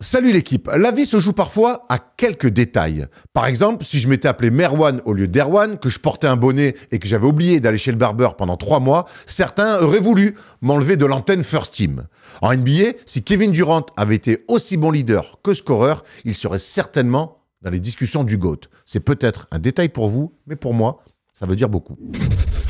Salut l'équipe, la vie se joue parfois à quelques détails. Par exemple, si je m'étais appelé Merwan au lieu d'Erwan, que je portais un bonnet et que j'avais oublié d'aller chez le barbeur pendant 3 mois, certains auraient voulu m'enlever de l'antenne First Team. En NBA, si Kevin Durant avait été aussi bon leader que scoreur, il serait certainement dans les discussions du GOAT. C'est peut-être un détail pour vous, mais pour moi, ça veut dire beaucoup.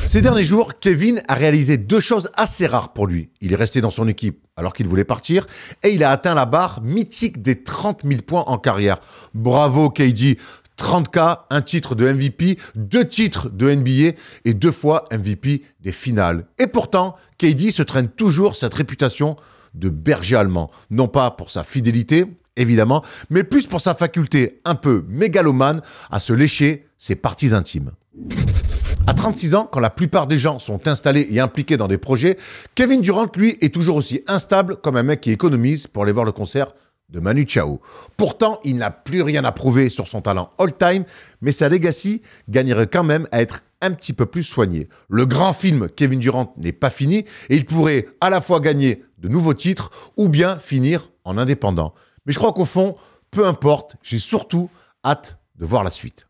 Ces derniers jours, Kevin a réalisé 2 choses assez rares pour lui. Il est resté dans son équipe alors qu'il voulait partir et il a atteint la barre mythique des 30 000 points en carrière. Bravo KD, 30K, un titre de MVP, 2 titres de NBA et 2 fois MVP des finales. Et pourtant, KD se traîne toujours cette réputation de berger allemand. Non pas pour sa fidélité, évidemment, mais plus pour sa faculté un peu mégalomane à se lécher ses parties intimes. À 36 ans, quand la plupart des gens sont installés et impliqués dans des projets, Kevin Durant, lui, est toujours aussi instable comme un mec qui économise pour aller voir le concert de Manu Chao. Pourtant, il n'a plus rien à prouver sur son talent all-time, mais sa legacy gagnerait quand même à être un petit peu plus soigné. Le grand film Kevin Durant n'est pas fini et il pourrait à la fois gagner de nouveaux titres ou bien finir en indépendant. Mais je crois qu'au fond, peu importe, j'ai surtout hâte de voir la suite.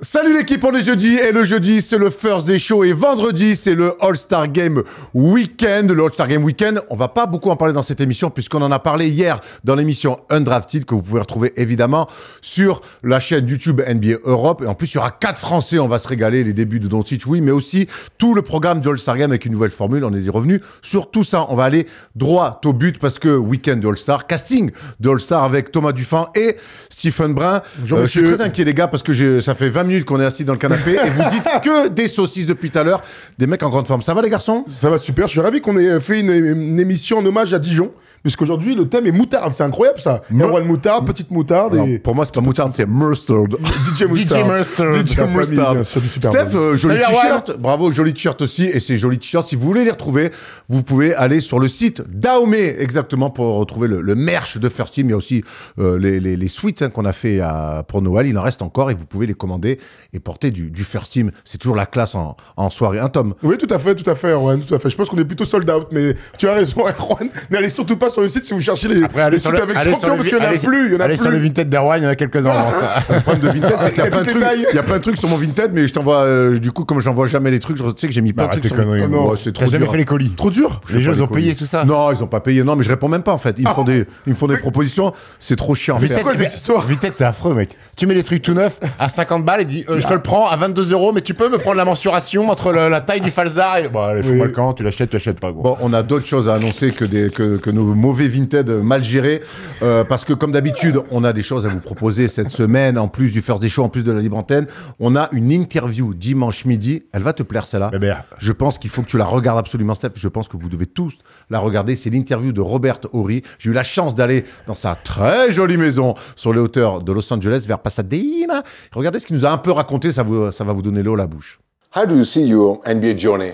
Salut l'équipe, on est jeudi et le jeudi c'est le First Day Show et vendredi c'est le All-Star Game Weekend. Le All-Star Game Weekend, on va pas beaucoup en parler dans cette émission puisqu'on en a parlé hier dans l'émission Undrafted que vous pouvez retrouver évidemment sur la chaîne YouTube NBA Europe. Et en plus il y aura 4 Français, on va se régaler, les débuts de Doncic, oui, mais aussi tout le programme de All-Star Game avec une nouvelle formule. On est revenu sur tout ça. On va aller droit au but parce que Weekend de All-Star, casting de All-Star avec Thomas Dufan et Stephen Brun. Je suis très inquiet les gars parce que ça fait 20 minutes qu'on est assis dans le canapé et vous dites que des saucisses depuis tout à l'heure, des mecs en grande forme. Ça va les garçons? Ça va super, je suis ravi qu'on ait fait une émission en hommage à Dijon, puisqu'aujourd'hui le thème est moutarde, c'est incroyable ça. Erwan Moutarde, petite moutarde. Non, et... pour moi c'est pas moutarde, c'est mustard. DJ Mustard. DJ Mustard. Steph, joli t-shirt, bravo, joli t-shirt aussi, et ces jolis t-shirts, si vous voulez les retrouver, vous pouvez aller sur le site Dahomey, exactement, pour retrouver le merch de First Team. Il y a aussi les suites hein, qu'on a fait pour Noël, il en reste encore, et vous pouvez les commander et porter du First Team. C'est toujours la classe en soirée. Un Tom? Oui, tout à fait, Erwan, tout à fait. Je pense qu'on est plutôt sold out, mais tu as raison, Erwan. N'allez surtout pas sur le site si vous cherchez les suites avec champion, parce qu'il n'y en a plus. Allez sur le Vinted d'Erwan, il y en a quelques-uns en vente. Le problème de Vinted, c'est qu'il y a plein de trucs. Il y a plein de trucs sur mon Vinted, mais je t'envoie, du coup, comme j'envoie jamais les trucs, je sais que j'ai mis plein de trucs sur conneries. Non, c'est trop T'as jamais dur. fait les colis? Trop dur. Les gens, ils ont payé tout ça? Non, ils ont pas payé. Non, mais je réponds même pas, en fait. Ils me font des propositions. C'est trop chiant. C'est quoi cette histoire? Vinted, c'est affreux, mec. Tu mets les trucs tout neufs à 50 balles et dis, je te le prends à 22 €, mais tu peux me prendre la mensuration entre la taille du falzar et... Bon, allez, fous-moi le camp, tu l'achètes pas, gros. Bon, on a d'autres choses à annoncer que nos mauvais Vinted mal gérés. Parce que, comme d'habitude, on a des choses à vous proposer cette semaine, en plus du First Day Show, en plus de la libre antenne. On a une interview dimanche midi. Elle va te plaire, celle-là. Je pense qu'il faut que tu la regardes absolument, Steph. Je pense que vous devez tous la regarder. C'est l'interview de Robert Horry. J'ai eu la chance d'aller dans sa très jolie maison sur les hauteurs de Los Angeles, vers Pasadena. Regardez ce qu'il nous a un peu raconté. Ça va vous donner l'eau à la bouche. How do you see your NBA journey?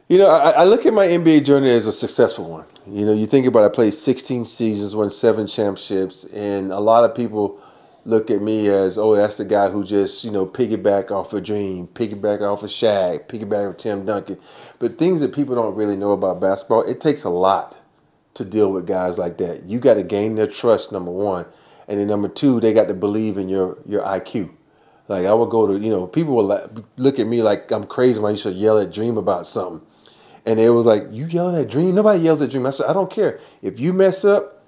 You know, I look at my NBA journey as a successful one. You know, you think about it, I played 16 seasons, won 7 championships, and a lot of people look at me as, oh, that's the guy who just, you know, piggyback off a Dream, piggyback off a Shaq, piggyback off Tim Duncan. But things that people don't really know about basketball, it takes a lot to deal with guys like that. You got to gain their trust, number one. And then number two, they got to believe in your IQ. Like I would go to, you know, people would look at me like I'm crazy when I used to yell at Dream about something. And it was like, you yelling at Dream? Nobody yells at Dream. I said, I don't care. If you mess up,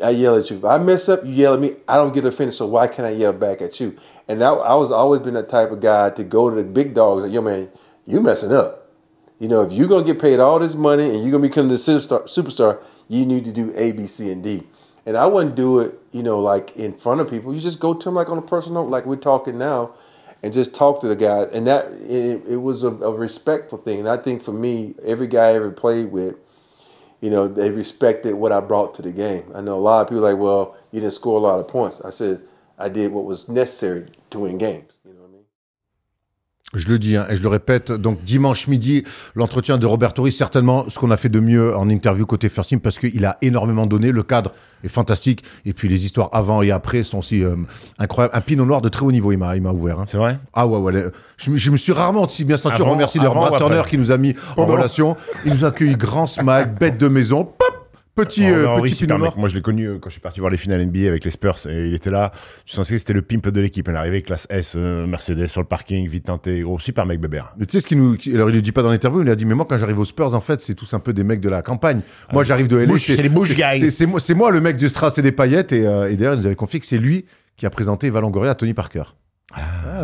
I yell at you. If I mess up, you yell at me. I don't get offended, so why can't I yell back at you? And I was always been the type of guy to go to the big dogs like, yo, man, you messing up. You know, if you're going to get paid all this money and you're going to become the superstar, you need to do A, B, C, and D. And I wouldn't do it, you know, like in front of people. You just go to them like on a personal note, like we're talking now, and just talk to the guy. And that it was a respectful thing. And I think for me, every guy I ever played with, you know, they respected what I brought to the game. I know a lot of people are like, well, you didn't score a lot of points. I said I did what was necessary to win games. Je le dis et je le répète, donc dimanche midi, l'entretien de Robert Horry, certainement ce qu'on a fait de mieux en interview côté First Team parce qu'il a énormément donné, le cadre est fantastique et puis les histoires avant et après sont aussi incroyables. Un pinot noir de très haut niveau, il m'a ouvert. Hein. C'est vrai? Ah ouais. Je me suis rarement aussi bien senti. On remercie d'ailleurs Brad Turner qui nous a mis en relation. Il nous a accueilli grand smile, bête de maison. Pop! Petit pinot noir. Moi, je l'ai connu quand je suis parti voir les finales NBA avec les Spurs et il était là. Je pensais que c'était le pimp de l'équipe. Il est arrivé classe S, Mercedes sur le parking, vite teinté, gros, super mec bébert. Mais tu sais alors il le dit pas dans l'interview, il a dit mais moi quand j'arrive aux Spurs en fait c'est tous un peu des mecs de la campagne. Moi j'arrive de LA, c'est les Bush guys. C'est moi le mec du strass et des paillettes et d'ailleurs il nous avait confié que c'est lui qui a présenté Eva Longoria à Tony Parker.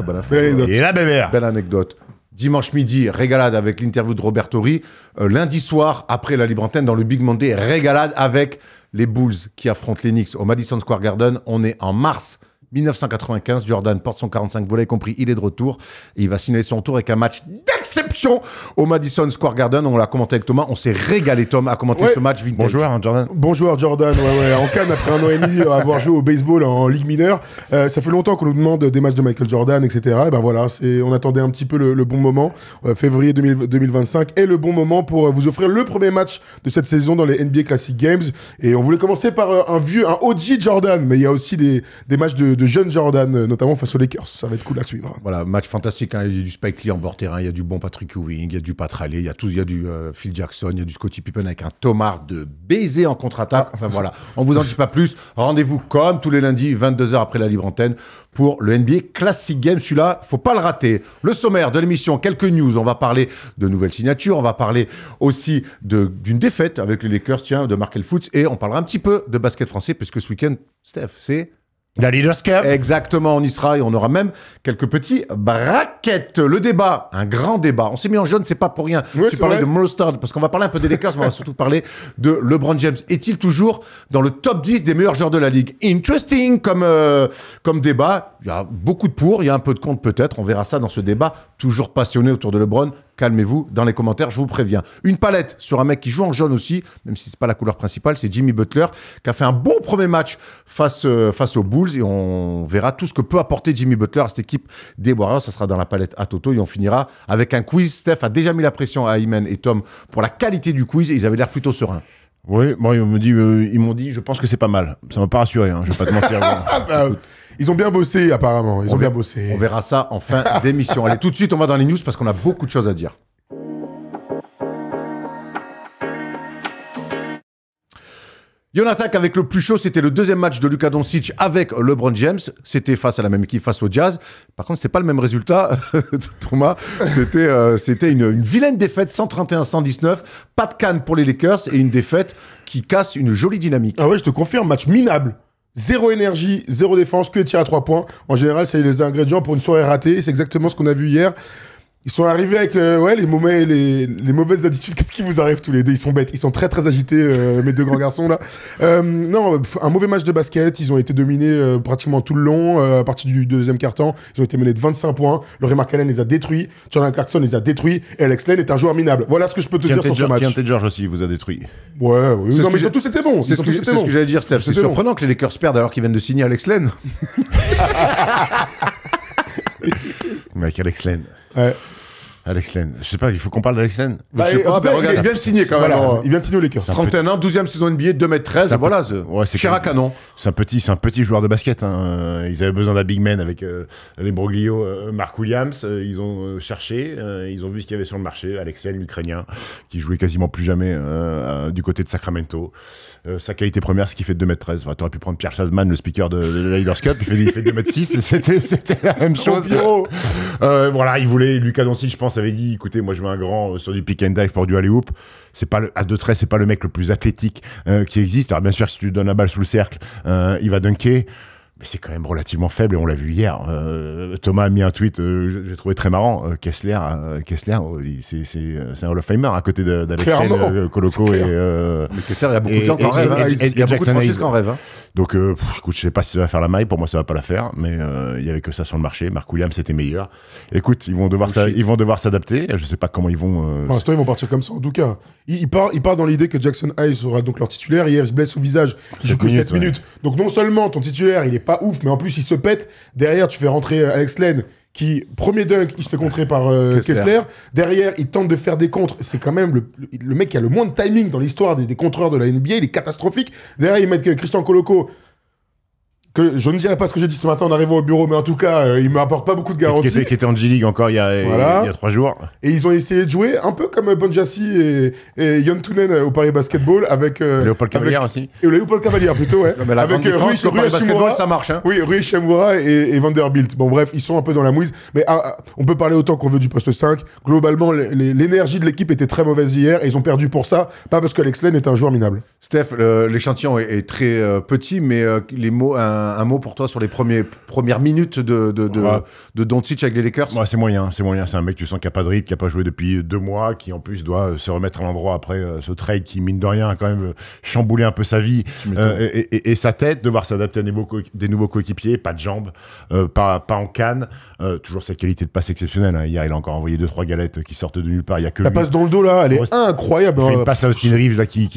Bonne affaire. Belle anecdote. Et là bébert. Belle anecdote. Dimanche midi, régalade avec l'interview de Robert Horry. Lundi soir, après la libre antenne, dans le Big Monday, régalade avec les Bulls qui affrontent les Knicks au Madison Square Garden. On est en mars 1995. Jordan porte son 45, vous l'avez compris, il est de retour. Et il va signaler son tour avec un match d'exception au Madison Square Garden. On l'a commenté avec Thomas. On s'est régalé, Tom, à commenter ce match vintage. Bon joueur, hein, Jordan. Bon joueur, Jordan. Ouais. En Cannes, après un an et demi, avoir joué au baseball en Ligue mineure. Ça fait longtemps qu'on nous demande des matchs de Michael Jordan, etc. Et ben voilà, on attendait un petit peu le bon moment. Février 2025 est le bon moment pour vous offrir le premier match de cette saison dans les NBA Classic Games. Et on voulait commencer par un OG Jordan. Mais il y a aussi des matchs de jeunes Jordan, notamment face aux Lakers. Ça va être cool à suivre. Voilà, match fantastique. Hein. Il y a du Spike Lee en bord terrain, il y a du bon Patrick Ewing, il y a du Pat Riley, il y a du Phil Jackson, il y a du Scottie Pippen avec un Tomard de baiser en contre-attaque. Enfin voilà, on vous en dit pas plus. Rendez-vous comme tous les lundis, 22h après la libre antenne, pour le NBA Classic Game. Celui-là, faut pas le rater. Le sommaire de l'émission, quelques news. On va parler de nouvelles signatures, on va parler aussi d'une défaite avec les Lakers, de Markel Fultz, et on parlera un petit peu de basket français, puisque ce week-end, Steph, c'est... La Leaders Cup. Exactement, on y sera et on aura même quelques petits brackets. Le débat, un grand débat. On s'est mis en jaune, c'est pas pour rien. Oui, tu parlais de Mostard, parce qu'on va parler un peu des Lakers, mais on va surtout parler de LeBron James. Est-il toujours dans le top 10 des meilleurs joueurs de la Ligue? Interesting comme débat. Il y a beaucoup de pour, il y a un peu de contre peut-être. On verra ça dans ce débat. Toujours passionné autour de LeBron. Calmez-vous dans les commentaires, je vous préviens. Une palette sur un mec qui joue en jaune aussi, même si c'est pas la couleur principale, c'est Jimmy Butler, qui a fait un bon premier match face aux Bulls, et on verra tout ce que peut apporter Jimmy Butler à cette équipe des Warriors. Ça sera dans la palette à Toto, et on finira avec un quiz. Steph a déjà mis la pression à Iman et Tom pour la qualité du quiz, et ils avaient l'air plutôt sereins. Oui, bon, ils m'ont dit, je pense que c'est pas mal. Ça m'a pas rassuré, hein, je vais pas te mentir. Ils ont bien bossé, apparemment. Ils ont bien bossé. On verra ça en fin d'émission. Allez, tout de suite, on va dans les news parce qu'on a beaucoup de choses à dire. Et on attaque avec le plus chaud, c'était le deuxième match de Luka Doncic avec LeBron James. C'était face à la même équipe, face au Jazz. Par contre, c'était pas le même résultat, Thomas. C'était une vilaine défaite, 131-119. Pas de canne pour les Lakers et une défaite qui casse une jolie dynamique. Ah ouais, je te confirme, match minable. Zéro énergie, zéro défense, que les tirs à 3 points. En général, c'est les ingrédients pour une soirée ratée. C'est exactement ce qu'on a vu hier. Ils sont arrivés avec les mauvaises attitudes. Qu'est-ce qui vous arrive tous les deux? Ils sont bêtes. Ils sont très très agités, mes deux grands garçons là. Non, un mauvais match de basket. Ils ont été dominés pratiquement tout le long. À partir du deuxième quart-temps, ils ont été menés de 25 points. Laurie Markkanen les a détruits. Jordan Clarkson les a détruits. Et Alex Len est un joueur minable. Voilà ce que je peux te dire sur ce match. Keontae George aussi vous a détruit. Ouais, oui. Non, mais ils ont tous été bons. C'est ce que j'allais dire, Steph. C'est surprenant que les Lakers perdent alors qu'ils viennent de signer Alex Len. Mec, Alex Len. Ouais. Alex Len. Je sais pas, il faut qu'on parle d'Alex Len. Il vient de signer quand même. Voilà, il vient de signer aux Lakers. 31 ans, 12e saison NBA, 2m13. Voilà, c'est cher à canon. C'est un petit joueur de basket. Hein. Ils avaient besoin d'un big man avec les Broglio, Mark Williams. Ils ont cherché, ils ont vu ce qu'il y avait sur le marché. Alex Len, l'Ukrainien, qui jouait quasiment plus jamais du côté de Sacramento. Sa qualité première, ce qui fait 2m13. Enfin, tu aurais pu prendre Pierre Chasman, le speaker de la Leaders Cup. Il fait 2m6. C'était la même chose. Voilà, il voulait Luka Doncic, je pense, avait dit, écoutez, moi je veux un grand sur du pick and dive pour du alley-oop. C'est pas à 2-13, c'est pas le mec le plus athlétique qui existe. Alors bien sûr, si tu lui donnes la balle sous le cercle, il va dunker. Mais c'est quand même relativement faible et on l'a vu hier. Thomas a mis un tweet, j'ai trouvé très marrant. Kessler, c'est un Hall of Famer à côté d'Alex Coloco et. Mais Kessler, il y a beaucoup de gens qui en rêvent. Il y a beaucoup de franchises qui en rêvent. Donc, écoute, je sais pas si ça va faire la maille. Pour moi, ça va pas la faire. Mais il y avait que ça sur le marché. Mark Williams c'était meilleur. Écoute, ils vont devoir s'adapter. Je sais pas comment ils vont. Pour l'instant, ils vont partir comme ça. En tout cas, ils partent dans l'idée que Jackson Hayes sera donc leur titulaire. Hier, il se blesse au visage. Il joue que 7 minutes. Donc, non seulement ton titulaire, il est pas ouf, mais en plus, il se pète. Derrière, tu fais rentrer Alex Len, qui, premier dunk, il se fait contrer par Kessler. Derrière, il tente de faire des contres. C'est quand même le mec qui a le moins de timing dans l'histoire des contreurs de la NBA. Il est catastrophique. Derrière, ils mettent Christian Coloco, que je ne dirais pas ce que j'ai dit ce matin en arrivant au bureau, mais en tout cas, il ne m'apporte pas beaucoup de garanties. Qui était en G-League encore il y a 3 jours. Et ils ont essayé de jouer un peu comme Bonjassi et Yon Tunen au Paris Basketball avec... Léopold Cavalier aussi. Et Léopold Cavalier, plutôt, ouais. Avec Rui Hachimura, ça marche. Hein. Oui, Rui Hachimura et Vanderbilt. Bon, bref, ils sont un peu dans la mouise. Mais on peut parler autant qu'on veut du poste 5. Globalement, l'énergie de l'équipe était très mauvaise hier et ils ont perdu pour ça. Pas parce qu'Alex Len est un joueur minable. Steph, l'échantillon est très petit, mais un mot pour toi sur les premières minutes de Doncic avec les Lakers. Ouais, c'est moyen. C'est un mec, tu sens qu'il n'a pas de rythme, qui n'a pas joué depuis 2 mois, qui en plus doit se remettre à l'endroit après ce trade qui, mine de rien, a quand même chamboulé un peu sa vie et sa tête, devoir s'adapter à des nouveaux coéquipiers, pas de jambes, pas en canne. Toujours cette qualité de passe exceptionnelle. Hein. Hier, il a encore envoyé 2-3 galettes qui sortent de nulle part. Il y a que la passe dans le dos, là, elle est incroyable. Il fait une passe à Austin Reeves là, qui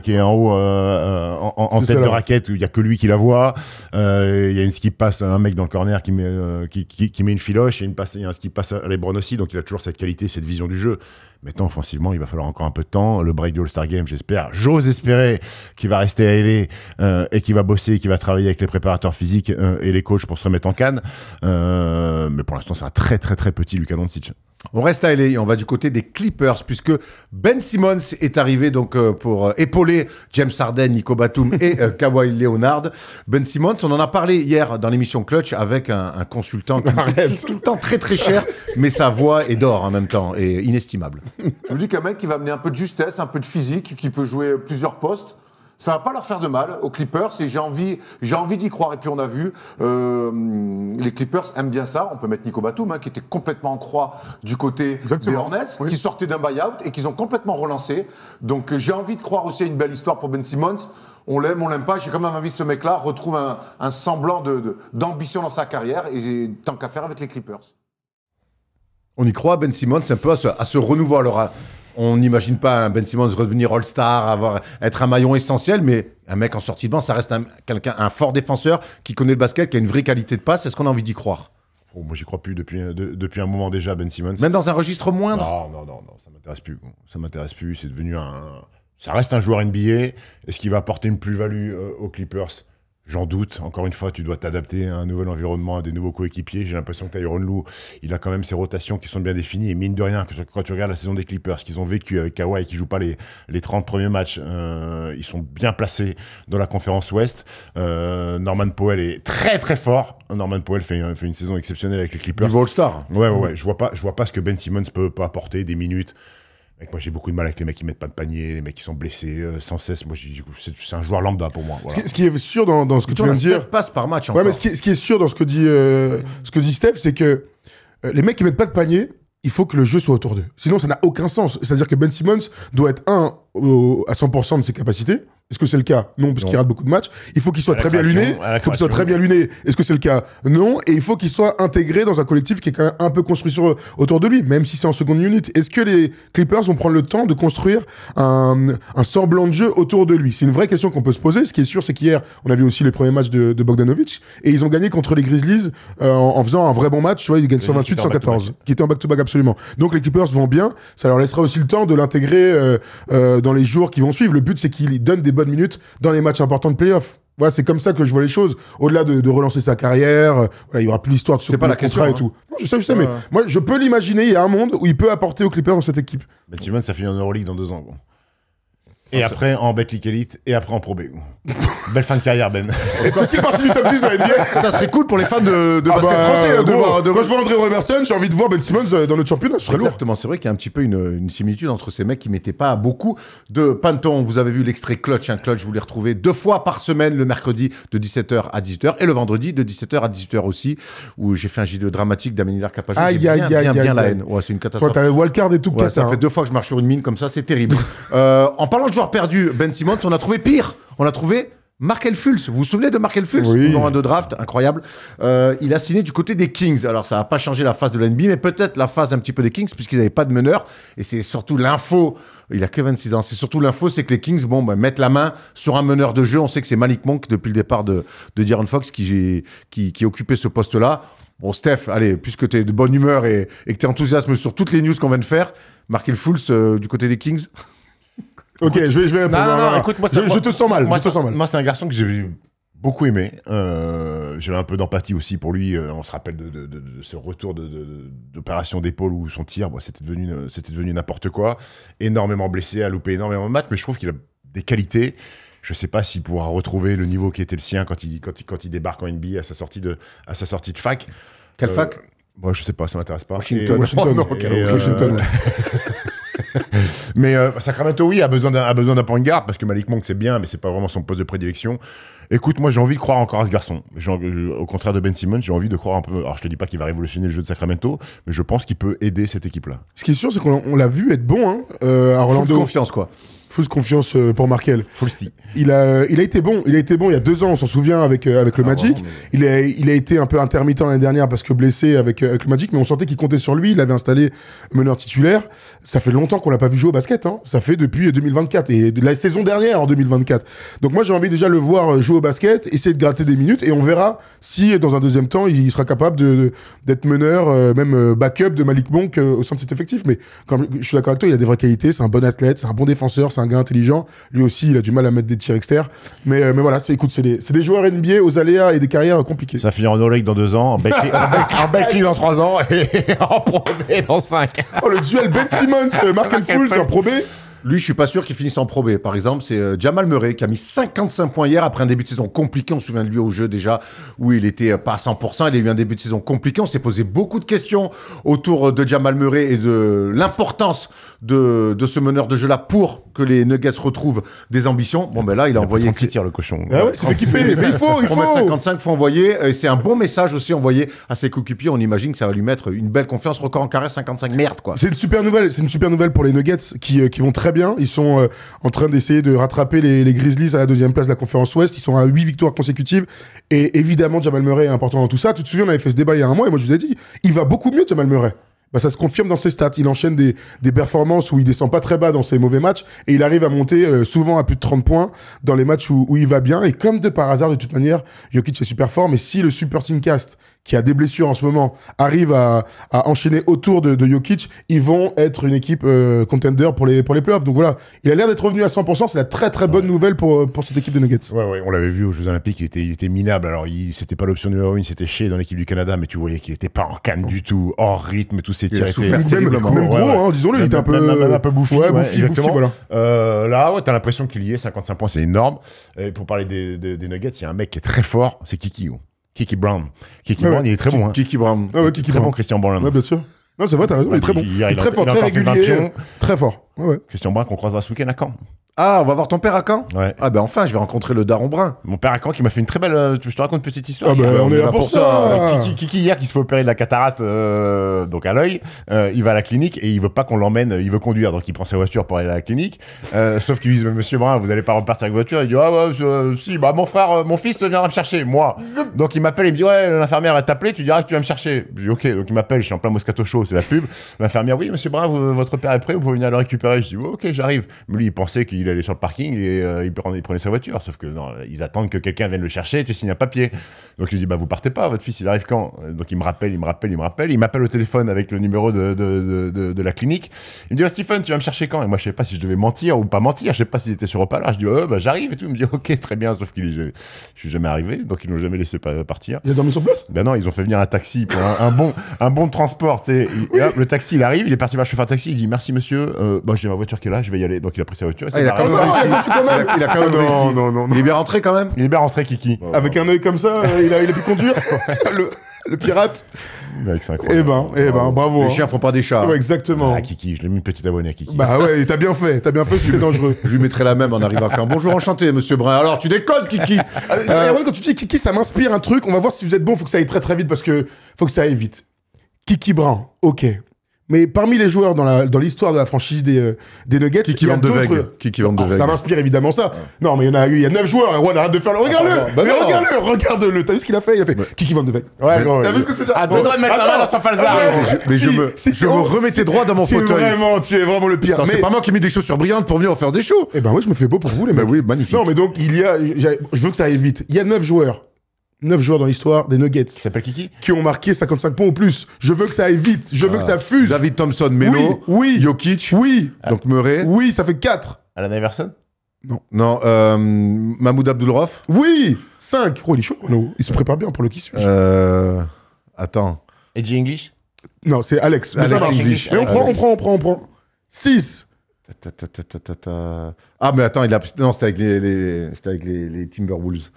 est en haut en tête de raquette, où il n'y a que lui qui la voit. Il y a une skip passe à un mec dans le corner qui met une filoche, il y a un skip passe à LeBron aussi, donc il a toujours cette qualité, cette vision du jeu. Maintenant, offensivement, il va falloir encore un peu de temps. Le break du All-Star Game, j'ose espérer qu'il va rester à LA et qu'il va bosser, qu'il va travailler avec les préparateurs physiques et les coachs pour se remettre en canne. Mais pour l'instant, c'est un très très très petit Luka Doncic. On reste à LA et on va du côté des Clippers puisque Ben Simmons est arrivé donc pour épauler James Harden, Nico Batum et Kawhi Leonard. Ben Simmons, on en a parlé hier dans l'émission Clutch avec un consultant qui est tout le temps très très cher, mais sa voix est d'or en même temps et inestimable. Je me dis qu'un mec qui va amener un peu de justesse, un peu de physique, qui peut jouer plusieurs postes, ça va pas leur faire de mal aux Clippers et j'ai envie d'y croire. Et puis on a vu, les Clippers aiment bien ça. On peut mettre Nico Batum, qui était complètement en croix du côté des Hornets, qui sortait d'un buy-out et qu'ils ont complètement relancé. Donc j'ai envie de croire aussi à une belle histoire pour Ben Simmons. On l'aime, on l'aime pas. J'ai quand même envie que ce mec-là retrouve un semblant d'ambition dans sa carrière et tant qu'à faire avec les Clippers. On y croit, Ben Simmons, un peu à ce renouveau. Alors, on n'imagine pas un Ben Simmons redevenir All-Star, être un maillon essentiel, mais un mec en sortie de banc, ça reste un fort défenseur qui connaît le basket, qui a une vraie qualité de passe. Est-ce qu'on a envie d'y croire ? Moi, j'y crois plus depuis un moment déjà, Ben Simmons. Même dans un registre moindre ? Non, ça m'intéresse plus. Ça m'intéresse plus. C'est devenu ça reste un joueur NBA. Est-ce qu'il va apporter une plus-value aux Clippers ? J'en doute. Encore une fois, tu dois t'adapter à un nouvel environnement, à des nouveaux coéquipiers. J'ai l'impression que Tyronn Lue, il a quand même ses rotations qui sont bien définies. Et mine de rien, quand tu regardes la saison des Clippers, qu'ils ont vécu avec Kawhi, qui ne joue pas les 30 premiers matchs, ils sont bien placés dans la conférence Ouest. Norman Powell est très très fort. Norman Powell fait une saison exceptionnelle avec les Clippers. Niveau All-Star. Ouais. Je vois pas ce que Ben Simmons peut apporter, des minutes. Moi, j'ai beaucoup de mal avec les mecs qui mettent pas de panier, les mecs qui sont blessés sans cesse. Moi, c'est un joueur lambda pour moi. Voilà. Ce qui est sûr dans ce que tu viens de dire. 7 passes par match. Ouais, mais ce qui est sûr dans ce que dit Steph, c'est que les mecs qui mettent pas de panier, il faut que le jeu soit autour d'eux. Sinon, ça n'a aucun sens. C'est-à-dire que Ben Simmons doit être à 100% de ses capacités. Est-ce que c'est le cas ? Non, parce qu'il rate beaucoup de matchs. Il faut qu'il soit très bien luné. Est-ce que c'est le cas ? Non. Et il faut qu'il soit intégré dans un collectif qui est quand même un peu construit autour de lui, même si c'est en seconde unit. Est-ce que les Clippers vont prendre le temps de construire un semblant de jeu autour de lui ? C'est une vraie question qu'on peut se poser. Ce qui est sûr, c'est qu'hier, on a vu aussi les premiers matchs de Bogdanovic et ils ont gagné contre les Grizzlies en faisant un vrai bon match. Tu vois, ils gagnent 128-114, qui était en back-to-back absolument. Donc les Clippers vont bien. Ça leur laissera aussi le temps de l'intégrer dans les jours qui vont suivre. Le but, c'est qu'il donne des bonnes minutes dans les matchs importants de playoff. Voilà, c'est comme ça que je vois les choses. Au-delà de relancer sa carrière, voilà, il y aura plus l'histoire de ce contrat et tout. Non, je sais, mais moi, je peux l'imaginer. Il y a un monde où il peut apporter aux Clippers dans cette équipe. Ben Simmons, ça finit en Euroleague dans 2 ans. Bon. Et après en Betclic Elite, et après en Pro B. Belle fin de carrière, Ben. Et fait-il partie du top 10 de la NBA? Ça serait cool pour les fans de basket français. Gros, de voir, quand je vois André Robertson, j'ai envie de voir Ben Simmons dans notre championnat, ce serait lourd. Exactement, c'est vrai qu'il y a un petit peu une similitude entre ces mecs qui mettaient pas beaucoup de Panton. Vous avez vu l'extrait Clutch, Clutch, vous les retrouvez 2 fois par semaine, le mercredi de 17h à 18h et le vendredi de 17h à 18h aussi, où j'ai fait un JD dramatique d'Amenidar Capajou. Aïe, J'ai aïe, bien aïe, la aïe. haine. Ouais, c'est une Toi, catastrophe. t'as le wildcard et tout, Ouais, peut-être. ça fait 2 fois que je marche sur une mine comme ça, c'est terrible. En parlant de joueurs perdus, Ben Simmons, on a trouvé pire. On a trouvé Markel Fultz. Vous vous souvenez de Markel Fultz? Oui. Numéro 1 de draft, incroyable. Il a signé du côté des Kings. Alors, ça n'a pas changé la phase de l'NBA, mais peut-être la phase un petit peu des Kings, puisqu'ils n'avaient pas de meneur. Et c'est surtout l'info. Il a que 26 ans. C'est surtout l'info, c'est que les Kings, mettent la main sur un meneur de jeu. On sait que c'est Malik Monk, depuis le départ de De'Aaron Fox, qui occupait ce poste-là. Bon, Steph, allez, puisque tu es de bonne humeur et que tu es enthousiasme sur toutes les news qu'on vient de faire, Markel Fultz du côté des Kings. Ok, je vais répondre. Non, écoute, moi, je te sens mal. Moi, je te sens mal. Moi, c'est un garçon que j'ai beaucoup aimé. J'avais un peu d'empathie aussi pour lui. On se rappelle de ce retour d'opération d'épaule où son tir, c'était devenu n'importe quoi. Énormément blessé, a loupé énormément de matchs, mais je trouve qu'il a des qualités. Je sais pas s'il pourra retrouver le niveau qui était le sien quand il débarque en NBA à sa sortie de fac. Quelle fac? Moi, je sais pas, ça m'intéresse pas. Washington. Oh non, Washington. Mais Sacramento, oui, a besoin d'un point de garde parce que Malik Monk, c'est bien, mais c'est pas vraiment son poste de prédilection. Écoute, moi, j'ai envie de croire encore à ce garçon. Au contraire de Ben Simmons, j'ai envie de croire un peu. Alors, je te dis pas qu'il va révolutionner le jeu de Sacramento, mais je pense qu'il peut aider cette équipe-là. Ce qui est sûr, c'est qu'on l'a vu être bon à Orlando. Full confiance, quoi. Full confiance pour Markel. Full steam. Il a été bon. Il a été bon il y a 2 ans, on s'en souvient, avec le Magic. Vraiment, mais... Il a été un peu intermittent l'année dernière parce que blessé avec le Magic, mais on sentait qu'il comptait sur lui. Il avait installé meneur titulaire. Ça fait longtemps qu'on l'a pas vu jouer au basket. Ça fait depuis 2024 et de la saison dernière en 2024. Donc moi, j'ai envie déjà de le voir jouer au basket, essayer de gratter des minutes, et on verra si dans un deuxième temps, il sera capable d'être meneur, même backup de Malik Monk au sein de cet effectif. Mais comme je suis d'accord avec toi, il a des vraies qualités. C'est un bon athlète, c'est un bon défenseur, c'est un gars intelligent. Lui aussi, il a du mal à mettre des tirs externes. Mais voilà, c'est des joueurs NBA aux aléas et des carrières compliquées. Ça finit en Euroleague dans 2 ans, en Betclic dans 3 ans et en Pro B dans 5. Oh, le duel Ben Simmons, Markel Fultz en Pro B. Lui, je suis pas sûr qu'il finisse en Pro B. Par exemple, c'est Jamal Murray qui a mis 55 points hier après un début de saison compliqué. On se souvient de lui au jeu déjà où il était pas à 100%. Il a eu un début de saison compliqué. On s'est posé beaucoup de questions autour de Jamal Murray et de l'importance de ce meneur de jeu-là pour que les Nuggets retrouvent des ambitions. Bon, ben là, il a envoyé... 36 tirs, le cochon. Ah ouais, c'est fait kiffer. Mais il faut. Pour mettre 55, faut envoyer. Et c'est un bon message aussi envoyé à ses coéquipiers. On imagine que ça va lui mettre une belle confiance. Record en carrière, 55. Merde, quoi. C'est une super nouvelle. C'est une super nouvelle pour les Nuggets qui vont très bien. Ils sont en train d'essayer de rattraper les Grizzlies à la 2e place de la conférence Ouest. Ils sont à 8 victoires consécutives. Et évidemment, Jamal Murray est important dans tout ça. Tu te souviens, on avait fait ce débat il y a un mois et moi je vous ai dit, il va beaucoup mieux, Jamal Murray. Bah, ça se confirme dans ses stats. Il enchaîne des performances où il descend pas très bas dans ses mauvais matchs et il arrive à monter souvent à plus de 30 points dans les matchs où il va bien. Et comme de par hasard, de toute manière, Jokic est super fort. Mais si le Super Team Cast, qui a des blessures en ce moment, arrive à enchaîner autour de Jokic, ils vont être une équipe contender pour les playoffs. Donc voilà, il a l'air d'être revenu à 100%. C'est la très très bonne nouvelle pour cette équipe de Nuggets. Ouais, on l'avait vu aux Jeux Olympiques, il était minable. Alors, c'était pas l'option numéro 1, c'était Shea dans l'équipe du Canada, mais tu voyais qu'il était pas en canne du tout, hors rythme, tous ses tirs étaient... Même gros, hein, disons-le, il était un peu... Même un peu bouffi. Ouais, bouffi, voilà. Là, t'as l'impression qu'il y est, 55 points, c'est énorme. Et pour parler des Nuggets, il y a un mec qui est très fort, c'est Kiki Brown. Brown, il est très bon. Kiki Brown. Ah ouais, Kiki Brown. Bon, Christian Brown. Ouais, bien sûr. Non, c'est vrai, t'as raison, il est très bon. Il est très fort, très régulier, très fort. Ouais. Christian Brown qu'on croisera ce week-end à Caen. Ah, on va voir ton père à Caen? Ouais. Ah ben enfin, je vais rencontrer le daron brun. Mon père à Caen qui m'a fait une très belle... Je te raconte une petite histoire. Ah ben, on est là pour ça. Kiki hier qui se fait opérer de la cataracte donc à l'œil, il va à la clinique et il veut pas qu'on l'emmène, il veut conduire, donc il prend sa voiture pour aller à la clinique. Sauf qu'ils lui disent, monsieur Brun, vous allez pas repartir avec voiture. Il dit, ah ouais, si, bah mon fils viendra me chercher, moi. Donc il m'appelle, il me dit, ouais, l'infirmière va t'appeler, tu diras que tu vas me chercher. Je dis, ok, donc il m'appelle, je suis en plein Moscato Show, c'est la pub. L'infirmière, oui, monsieur Brun, votre père est prêt, vous pouvez venir le récupérer. Je dis, ok, j'arrive. Mais lui, il pensait qu'il allait sur le parking et il prenait sa voiture. Sauf que non, ils attendent que quelqu'un vienne le chercher et tu signes un papier. Donc il dit, bah vous partez pas, votre fils il arrive quand? Donc il me rappelle. Il m'appelle au téléphone avec le numéro de la clinique. Il me dit, oh, Stephen, tu vas me chercher quand? Et moi je sais pas si je devais mentir ou pas mentir. Je sais pas s'il était sur Opala. Je dis, bah j'arrive et tout. Il me dit, ok, très bien. Sauf que je suis jamais arrivé. Donc ils l'ont jamais laissé partir. Il a dormi sur place? Ben non, ils ont fait venir un taxi pour un bon transport. Tu sais. Le taxi il arrive, il est parti voir le chauffeur de taxi. Il dit, merci monsieur. Bon, j'ai ma voiture qui est là, je vais y aller. Donc il a pris sa voiture. Il a quand même réussi. Il a quand même réussi. Non. Il est bien rentré quand même. Il est bien rentré, Kiki. Avec un œil comme ça, il a pu conduire le pirate. Mec, c'est incroyable. Eh ben, bravo. Les hein. chiens font pas des chats. Ouais, exactement. Ah, Kiki, je l'ai mis une petite abonnée à Kiki. Bah ouais, t'as bien fait, c'était dangereux. Je lui mettrai la même en arrivant à Caen. Bonjour, enchanté, monsieur Brun. Alors, tu déconnes, Kiki. Quand tu dis Kiki, ça m'inspire un truc. On va voir si vous êtes bon. Faut que ça aille très très vite parce que faut que ça aille vite. Kiki Brun, ok. Mais parmi les joueurs dans l'histoire de la franchise des Nuggets, Kiki il y a Van de d'autres. Weg. Kiki Van de Weg. Ça m'inspire évidemment ça. Non, mais il y a 9 joueurs. Erwan, arrête de faire le. Regarde-le. bah non. Regarde-le. T'as vu ce qu'il a fait? Il a fait Kiki Van de Weg. Ouais, gros. T'as vu ce que c'est? À deux doigts de mettre la main dans son falzar. Mais je me remettais droit dans mon fauteuil. Tu es vraiment le pire. Attends, c'est pas moi qui ai mis des chaussures brillantes pour venir en faire des shows. Eh ben oui, je me fais beau pour vous les Bah mecs. oui, magnifique. Non, mais donc je veux que ça aille vite. Il y a 9 joueurs. 9 joueurs dans l'histoire des Nuggets Qui s'appelle Kiki? qui ont marqué 55 points ou plus. Je veux que ça aille vite. Je veux que ça fuse. David Thompson, Melo, Oui. Jokic, Oui. donc Murray. Oui, ça fait 4. Alan Iverson? Non, Mahmoud Abdul-Rauf. Oui. 5. Oh, il est chaud. Non, il se prépare bien pour le qui suis. Attends. Edgy English? Non, c'est Alex. Mais ça Alex marche. English. Mais on prend. 6. Ah, mais attends, non, c'était avec les Timberwolves.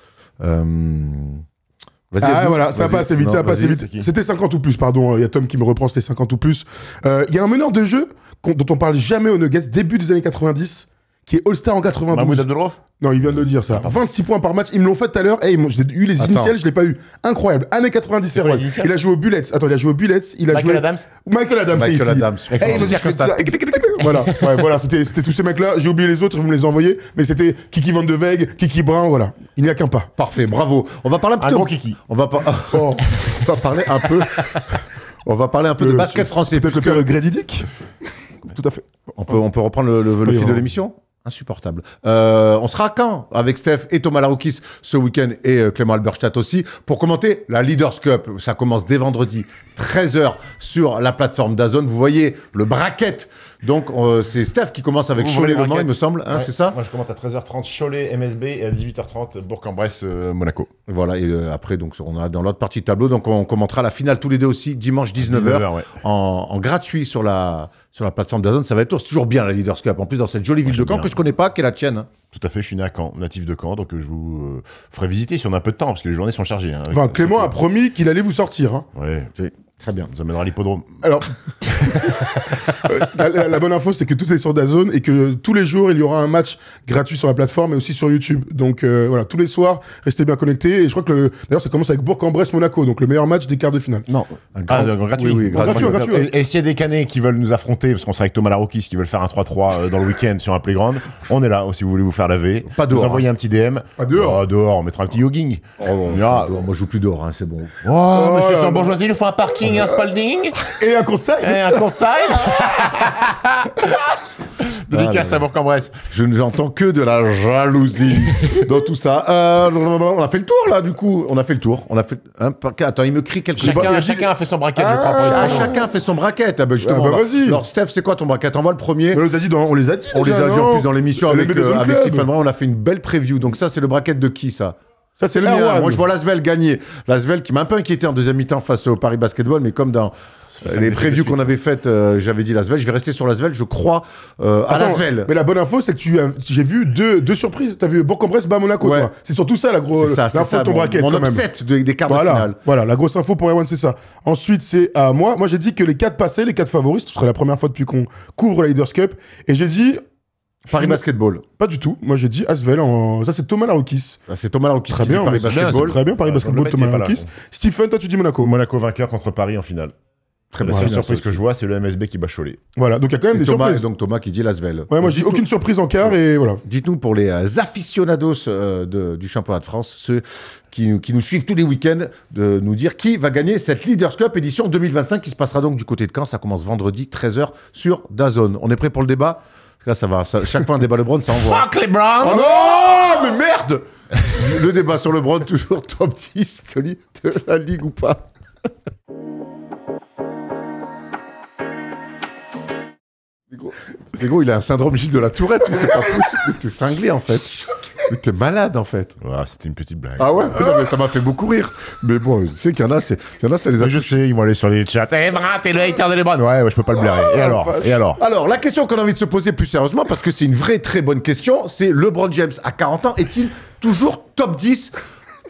Vas-y, Ah Abdou. voilà, ça va Vas-y. pas assez vite, Non, ça va pas assez vas-y. vite. C'était 50 ou plus, pardon. Il y a Tom qui me reprend, c'était 50 ou plus. Il y a un meneur de jeu dont on parle jamais aux Nuggets, début des années 90, qui est All-Star en 92. Mahmoud Abdul-Rauf? Non, il vient de le dire ça. 26 points par match. Ils me l'ont fait tout à l'heure. J'ai eu les initiales, je l'ai pas eu. Incroyable. Année 90, c'est quoi vrai. les initiales Il a joué aux Bullets. Attends, il a joué aux Bullets. Il a Michael joué. Adams? Michael Adams, c'est Michael ici. Adams. Hey, ils ont dit, comme ça. Voilà, ouais, voilà, c'était tous ces mecs-là. J'ai oublié les autres, vous me les envoyez. Mais c'était Kiki Van de Weg, Kiki Brun, voilà. Il n'y a qu'un pas. Parfait, bravo. On va parler un Un peu. gros Kiki. On va parler un peu. On va parler un peu de basket français. Peut-être le puisque père Grady Dick. Tout à fait. on peut reprendre le fil de vraiment. l'émission. Insupportable. On sera à Caen avec Steph et Thomas Laroukis ce week-end et Clément Alberstadt aussi pour commenter la Leaders Cup. Ça commence dès vendredi 13h sur la plateforme DAZN. Vous voyez le bracket. Donc c'est Steph qui commence avec Ouvrez les Cholet Le Mans, il braquettes. me semble. Hein, Ouais. c'est ça? Moi, je commente à 13h30 Cholet MSB et à 18h30 Bourg-en-Bresse Monaco. Voilà. Et après, donc, on a dans l'autre partie de tableau. Donc on commentera la finale tous les deux aussi dimanche 19h ouais. en gratuit sur la plateforme DAZN. Ça va être toujours bien la Leaders Cup. En plus dans cette jolie ville de j'aime Caen bien. que je connais pas, qui est la tienne. Hein. Tout à fait, je suis né à Caen, natif de Caen, donc je vous ferai visiter si on a un peu de temps, parce que les journées sont chargées. Hein, Enfin, Clément a promis qu'il allait vous sortir. Hein. Ouais, Très bien. on nous amènera à l'hippodrome. Alors, la bonne info, c'est que tout est sur DAZN et que tous les jours, il y aura un match gratuit sur la plateforme et aussi sur YouTube. Donc voilà, tous les soirs, restez bien connectés. Et je crois que d'ailleurs, ça commence avec Bourg-en-Bresse Monaco, donc le meilleur match des quarts de finale. Non. Gratuit. Oui, gratuit. Gratuit. Et s'il y a des canets qui veulent nous affronter, parce qu'on sera avec Thomas Laroukis, qui veulent faire un 3-3 dans le week-end sur un playground, on est là, si vous voulez vous faire laver. Pas dehors, Vous envoyez un petit DM. Pas dehors. Oh, dehors, on mettra un petit jogging. On ira. Moi, je joue plus dehors, hein, c'est bon. Oh, monsieur là sans là. bourgeoisie, il nous faut un parking, un Spalding, Et un courtside. et un courtside. Dédicace à Bourg-en-Bresse. Je n'entends que de la jalousie dans tout ça. On a fait le tour, là, du coup. On a fait le tour. Attends, il me crie quelque chose. Chacun a fait son bracket, je crois. pour les pronos. Chacun fait son bracket. Ah, bah, justement. Ah, bah, vas-y. Alors, Steph, c'est quoi ton bracket? Envoie le premier. Mais on les a dit, on les a dit. On les déjà, a dit non en plus dans l'émission Elle avec, les met dans un avec club. Stephen Brun. On a fait une belle preview. Donc, ça, c'est le bracket de qui, ça? Ça, c'est le Mien. mien. Moi, je vois l'Asvel gagner. L'Asvel qui m'a un peu inquiété en deuxième mi-temps face au Paris Basketball, mais comme dans les previews qu'on avait faites, j'avais dit l'Asvel. Je vais rester sur l'Asvel. Je crois à Attends, l'Asvel. mais la bonne info, c'est que j'ai vu deux surprises. T'as vu Bourg-en-Bresse, bas Monaco, Ouais. toi. C'est surtout ça, l'info C'est ça, de ton bracket, mon quand même. upset des quarts de finale. Voilà, la grosse info pour Erwan, c'est ça. Ensuite, c'est à moi. Moi, j'ai dit que les 4 passés, les 4 favoris, ce serait la première fois depuis qu'on couvre la Leaders Cup. Et j'ai dit. Paris Basketball. Pas du tout. Moi, j'ai dit Asvel. Ça, c'est Thomas Laroukis. Ah, c'est Thomas Laroukis Très qui dit bien, Paris mais Basketball. très bien. Paris Ouais, Basketball, le Thomas mec, il est pas Laroukis. là. Stephen, toi, tu dis Monaco. Monaco vainqueur contre Paris en finale. Très La bien. seule Bien, surprise ça que aussi. je vois, c'est le MSB qui bat Cholet. Voilà, donc il y a quand même Et des Thomas, surprises. donc Thomas qui dit l'Asvel. Ouais, moi, je dis aucune surprise en quart et voilà. Dites-nous pour les aficionados du championnat de France, ceux qui nous suivent tous les week-ends, de nous dire qui va gagner cette Leaders Cup édition 2025 qui se passera donc du côté de Caen. Ça commence vendredi 13h sur DAZN. On est prêt pour le débat? Là, chaque fois un débat LeBron, ça envoie. Fuck les Browns! Oh non, mais merde! Le débat sur LeBron, toujours top 10 de la Ligue ou pas? Mais gros, il a un syndrome Gilles de la Tourette, c'est pas possible. T'es cinglé en fait. Mais t'es malade, en fait. Voilà, c'était une petite blague. Ah ouais? Non, mais ça m'a fait beaucoup rire. Mais bon, je sais qu'il y en a, ça les a Mais je sais, ils vont aller sur les chats. Eh, Brun, t'es le hater de LeBron. Ouais, je peux pas le blairer. Et alors? Alors, la question qu'on a envie de se poser plus sérieusement, parce que c'est une vraie très bonne question, c'est LeBron James, à 40 ans, est-il toujours top 10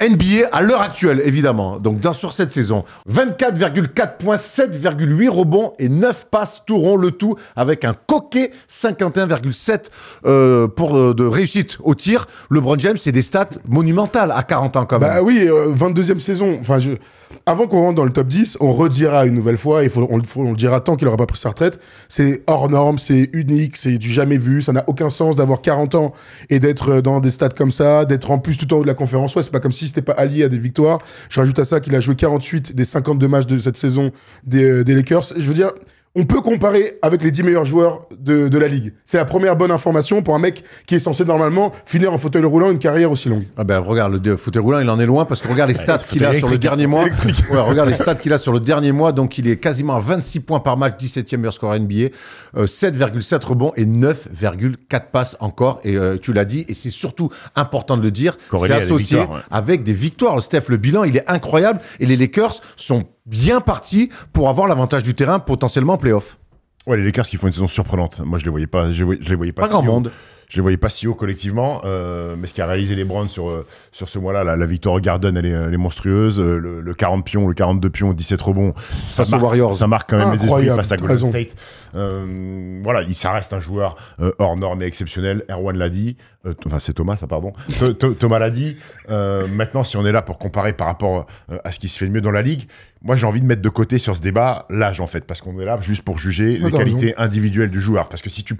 NBA à l'heure actuelle, évidemment. Donc, sur cette saison, 24,4 points, 7,8 rebonds et 9 passes tout rond, le tout avec un coquet 51,7 de réussite au tir. LeBron James, c'est des stats monumentales à 40 ans quand même. Bah oui, 22e saison. Enfin, avant qu'on rentre dans le top 10, on redira une nouvelle fois, on le dira tant qu'il n'aura pas pris sa retraite, c'est hors norme, c'est unique, c'est du jamais vu, ça n'a aucun sens d'avoir 40 ans et d'être dans des stats comme ça, d'être en plus tout en haut de la conférence. Ouais, c'est pas comme si c'était pas allié à des victoires. Je rajoute à ça qu'il a joué 48 des 52 matchs de cette saison des Lakers. Je veux dire, on peut comparer avec les 10 meilleurs joueurs de la Ligue. C'est la première bonne information pour un mec qui est censé normalement finir en fauteuil roulant une carrière aussi longue. Ah ben regarde, le fauteuil roulant, il en est loin parce que regarde les stats qu'il a sur le dernier mois. Ouais, regarde les stats qu'il a sur le dernier mois. Donc il est quasiment à 26 points par match, 17e meilleur score NBA, 7,7 rebonds et 9,4 passes encore. Et tu l'as dit, et c'est surtout important de le dire, c'est associé avec des victoires. Steph, le bilan, il est incroyable et les Lakers sont bien partis pour avoir l'avantage du terrain potentiellement en play-off. Ouais, les Lakers qui font une saison surprenante. Moi, je les voyais pas. Je les voyais pas. Pas grand monde. Je les voyais pas si haut collectivement, mais ce qu'a réalisé les Browns sur ce mois-là, la victoire au Garden, elle est monstrueuse. Le 40 pions, le 42 pions, 17 rebonds, ça marque quand même les esprits face à Golden State. Voilà, ça reste un joueur hors norme et exceptionnel. Erwan l'a dit. Enfin, c'est Thomas, ça, pardon. Thomas l'a dit. Maintenant, si on est là pour comparer par rapport à ce qui se fait de mieux dans la Ligue, moi, j'ai envie de mettre de côté sur ce débat l'âge, en fait, parce qu'on est là juste pour juger les qualités individuelles du joueur. Parce que si tu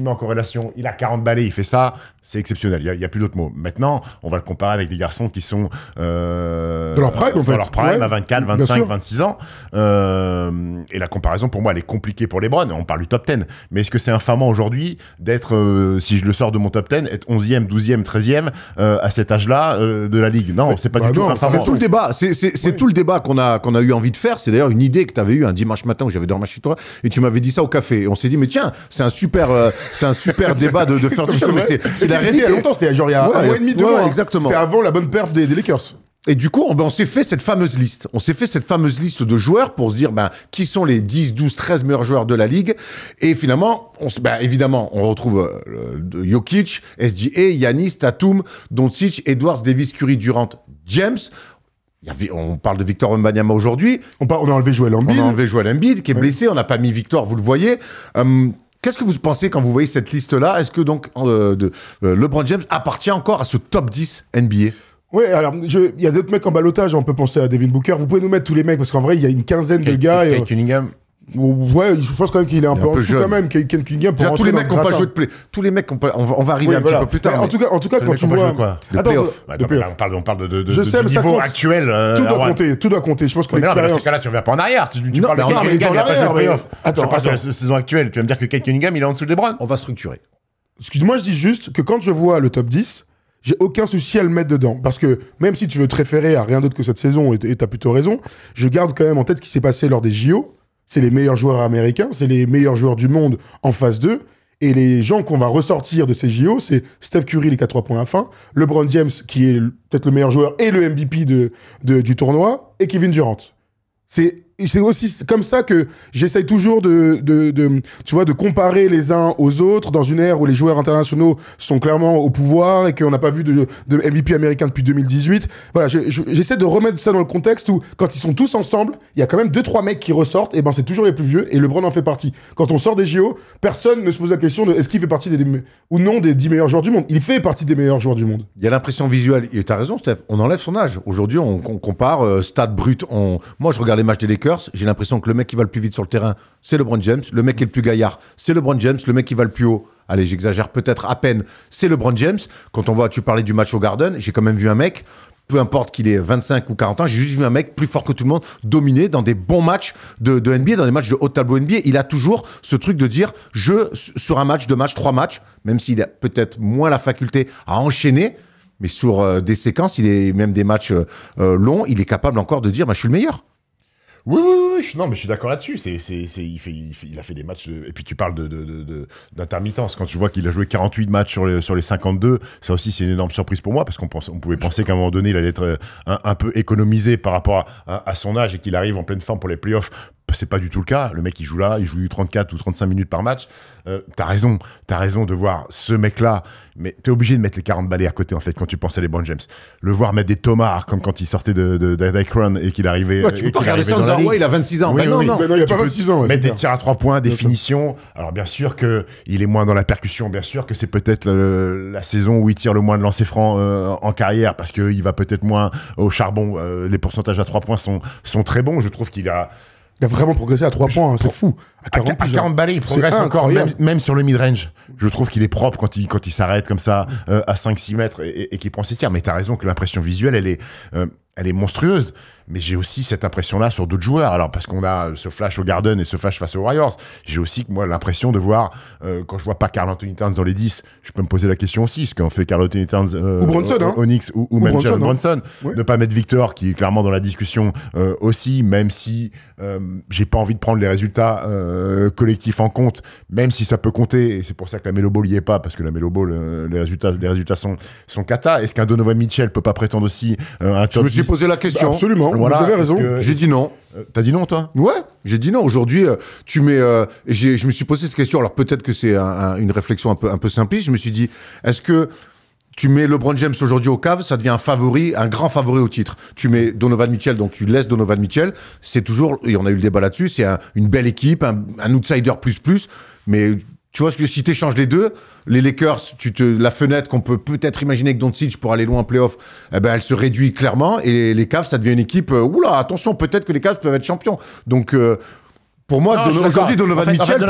mets en corrélation, il a 40 balais, il fait ça, c'est exceptionnel. Il y a plus d'autres mots. Maintenant, on va le comparer avec des garçons qui sont dans leur prime, en fait. Dans leur prime, à 24, 25, 26 ans. Et la comparaison, pour moi, elle est compliquée pour les Browns. On parle du top 10. Mais est-ce que c'est infamant aujourd'hui d'être, si je le sors de mon top 10, être 11e, 12e, 13e à cet âge-là de la Ligue? Non, c'est pas du tout infamant. C'est tout le débat. C'est tout le débat qu'on a eu envie de faire. C'est d'ailleurs une idée que tu avais eue un dimanche matin où j'avais dormi chez toi et tu m'avais dit ça au café. Et on s'est dit, mais tiens, c'est un super débat de faire du show. Mais c'est la réalité. Il y a longtemps, c'était genre il y a un mois et demi, 2 mois. Exactement. C'était avant la bonne perf des Lakers. Et du coup, on s'est fait cette fameuse liste. On s'est fait cette fameuse liste de joueurs pour se dire qui sont les 10, 12, 13 meilleurs joueurs de la Ligue. Et finalement, évidemment, on retrouve Jokic, SGA, Giannis, Tatum, Doncic, Edwards, Davis, Curry, Durant, James. On parle de Victor Wembanyama aujourd'hui. On a enlevé Joel Embiid. On a enlevé Joel Embiid qui est blessé. On n'a pas mis Victor, vous le voyez. Qu'est-ce que vous pensez quand vous voyez cette liste-là? Est-ce que donc LeBron James appartient encore à ce top 10 NBA? Ouais, alors, il y a d'autres mecs en ballottage, on peut penser à Devin Booker. Vous pouvez nous mettre tous les mecs, parce qu'en vrai, il y a une quinzaine de gars. Kate Cunningham. Ouais, je pense quand même qu'il est un peu en dessous quand même. Kate Cunningham pour tous les mecs qui n'ont pas joué de play. Tous les mecs on va arriver un petit peu plus tard. En tout cas, quand tu vois... Le playoff. On parle de niveau actuel. Tout doit compter. Je pense que l'expérience... l'expérience... Dans ce cas-là, tu reviens pas en arrière. Tu parles de Kate Cunningham, il n'a pas joué de playoff. Je parle de la saison actuelle. Tu vas me dire que Kate Cunningham, il est en dessous de LeBron? On va structurer. Excuse-moi, je dis juste que quand je vois le top 10... j'ai aucun souci à le mettre dedans. Parce que même si tu veux te référer à rien d'autre que cette saison, et t'as plutôt raison, je garde quand même en tête ce qui s'est passé lors des JO. C'est les meilleurs joueurs américains, c'est les meilleurs joueurs du monde en phase 2. Et les gens qu'on va ressortir de ces JO, c'est Steph Curry, les 4 points à fin, LeBron James, qui est peut-être le meilleur joueur et le MVP du tournoi, et Kevin Durant. C'est aussi comme ça que j'essaye toujours de comparer les uns aux autres dans une ère où les joueurs internationaux sont clairement au pouvoir et qu'on n'a pas vu de MVP américain depuis 2018. Voilà, j'essaie de remettre ça dans le contexte où, quand ils sont tous ensemble, il y a quand même 2-3 mecs qui ressortent, et c'est toujours les plus vieux, et LeBron en fait partie. Quand on sort des JO, personne ne se pose la question de est-ce qu'il fait partie ou non des 10 meilleurs joueurs du monde. Il fait partie des meilleurs joueurs du monde. Il y a l'impression visuelle, et t'as raison Steph, on enlève son âge. Aujourd'hui, on compare stade brut. Moi, je regarde les matchs des Lakers, j'ai l'impression que le mec qui va le plus vite sur le terrain, c'est LeBron James. Le mec qui est le plus gaillard, c'est LeBron James. Le mec qui va le plus haut, allez, j'exagère peut-être à peine, c'est LeBron James. Quand on voit, tu parlais du match au Garden, j'ai quand même vu un mec, peu importe qu'il ait 25 ou 40 ans, j'ai juste vu un mec plus fort que tout le monde dominer dans des bons matchs de NBA, dans des matchs de haut tableau NBA. Il a toujours ce truc de dire, sur un match, 2 matchs, 3 matchs, même s'il a peut-être moins la faculté à enchaîner, mais sur des séquences, même des matchs longs, il est capable encore de dire, je suis le meilleur. Non, mais je suis d'accord là-dessus. Il a fait des matchs. Et puis tu parles d'intermittence. Quand tu vois qu'il a joué 48 matchs sur les 52, ça aussi, c'est une énorme surprise pour moi parce qu'on pouvait penser qu'à un moment donné, il allait être un peu économisé par rapport à son âge et qu'il arrive en pleine forme pour les playoffs. C'est pas du tout le cas. Le mec, il joue 34 ou 35 minutes par match. T'as raison de voir ce mec-là, mais t'es obligé de mettre les 40 balais à côté, en fait, quand tu penses à LeBron James. Le voir mettre des tomards, comme quand il sortait d'Akron et qu'il arrivait. Ouais, tu peux pas regarder ça en disant, ouais, il a 26 ans. Oui, non. Mais non, il a pas 26 ans. Mettre des tirs à 3 points, des finitions. Alors, bien sûr qu'il est moins dans la percussion, bien sûr que c'est peut-être la saison où il tire le moins de lancers francs en carrière, parce qu'il va peut-être moins au charbon. Les pourcentages à 3 points sont très bons. Je trouve qu'il a. Il a vraiment progressé à 3 points, hein, c'est fou. À 40 balais, il progresse encore, même sur le mid-range. Je trouve qu'il est propre quand il s'arrête comme ça à 5-6 mètres et qu'il prend ses tirs. Mais t'as raison que l'impression visuelle, elle est monstrueuse. Mais j'ai aussi cette impression-là sur d'autres joueurs. Alors, parce qu'on a ce flash au Garden et ce flash face aux Warriors, j'ai aussi, moi, l'impression de voir, quand je vois pas Karl Anthony Towns dans les 10, je peux me poser la question aussi, ce qu'en fait Karl Anthony Towns ou Brunson, au Knicks ou même Jalen Brunson. Ouais. Ne pas mettre Victor, qui est clairement dans la discussion aussi, même si j'ai pas envie de prendre les résultats collectifs en compte, même si ça peut compter. Et c'est pour ça que la Melo Ball y est pas, parce que la Melo Ball, les résultats sont cata. Est-ce qu'un Donovan Mitchell peut pas prétendre aussi un top 10? Je me suis posé la question. Bah, absolument. Voilà, vous avez raison. J'ai dit non. T'as dit non, toi? Ouais, j'ai dit non. Aujourd'hui, tu mets. Je me suis posé cette question. Alors peut-être que c'est une réflexion un peu simpliste. Je me suis dit, est-ce que tu mets LeBron James aujourd'hui au Cavs, ça devient un grand favori au titre. Tu mets Donovan Mitchell, donc tu laisses Donovan Mitchell. C'est toujours, et on a eu le débat là-dessus, c'est une belle équipe, un outsider plus. Mais tu vois, si tu échanges les deux, les Lakers, la fenêtre qu'on peut peut-être imaginer que Doncic pour aller loin en playoff, elle se réduit clairement. Et les Cavs, ça devient une équipe, oula, attention, peut-être que les Cavs peuvent être champions. Donc, pour moi, aujourd'hui, Donovan Mitchell,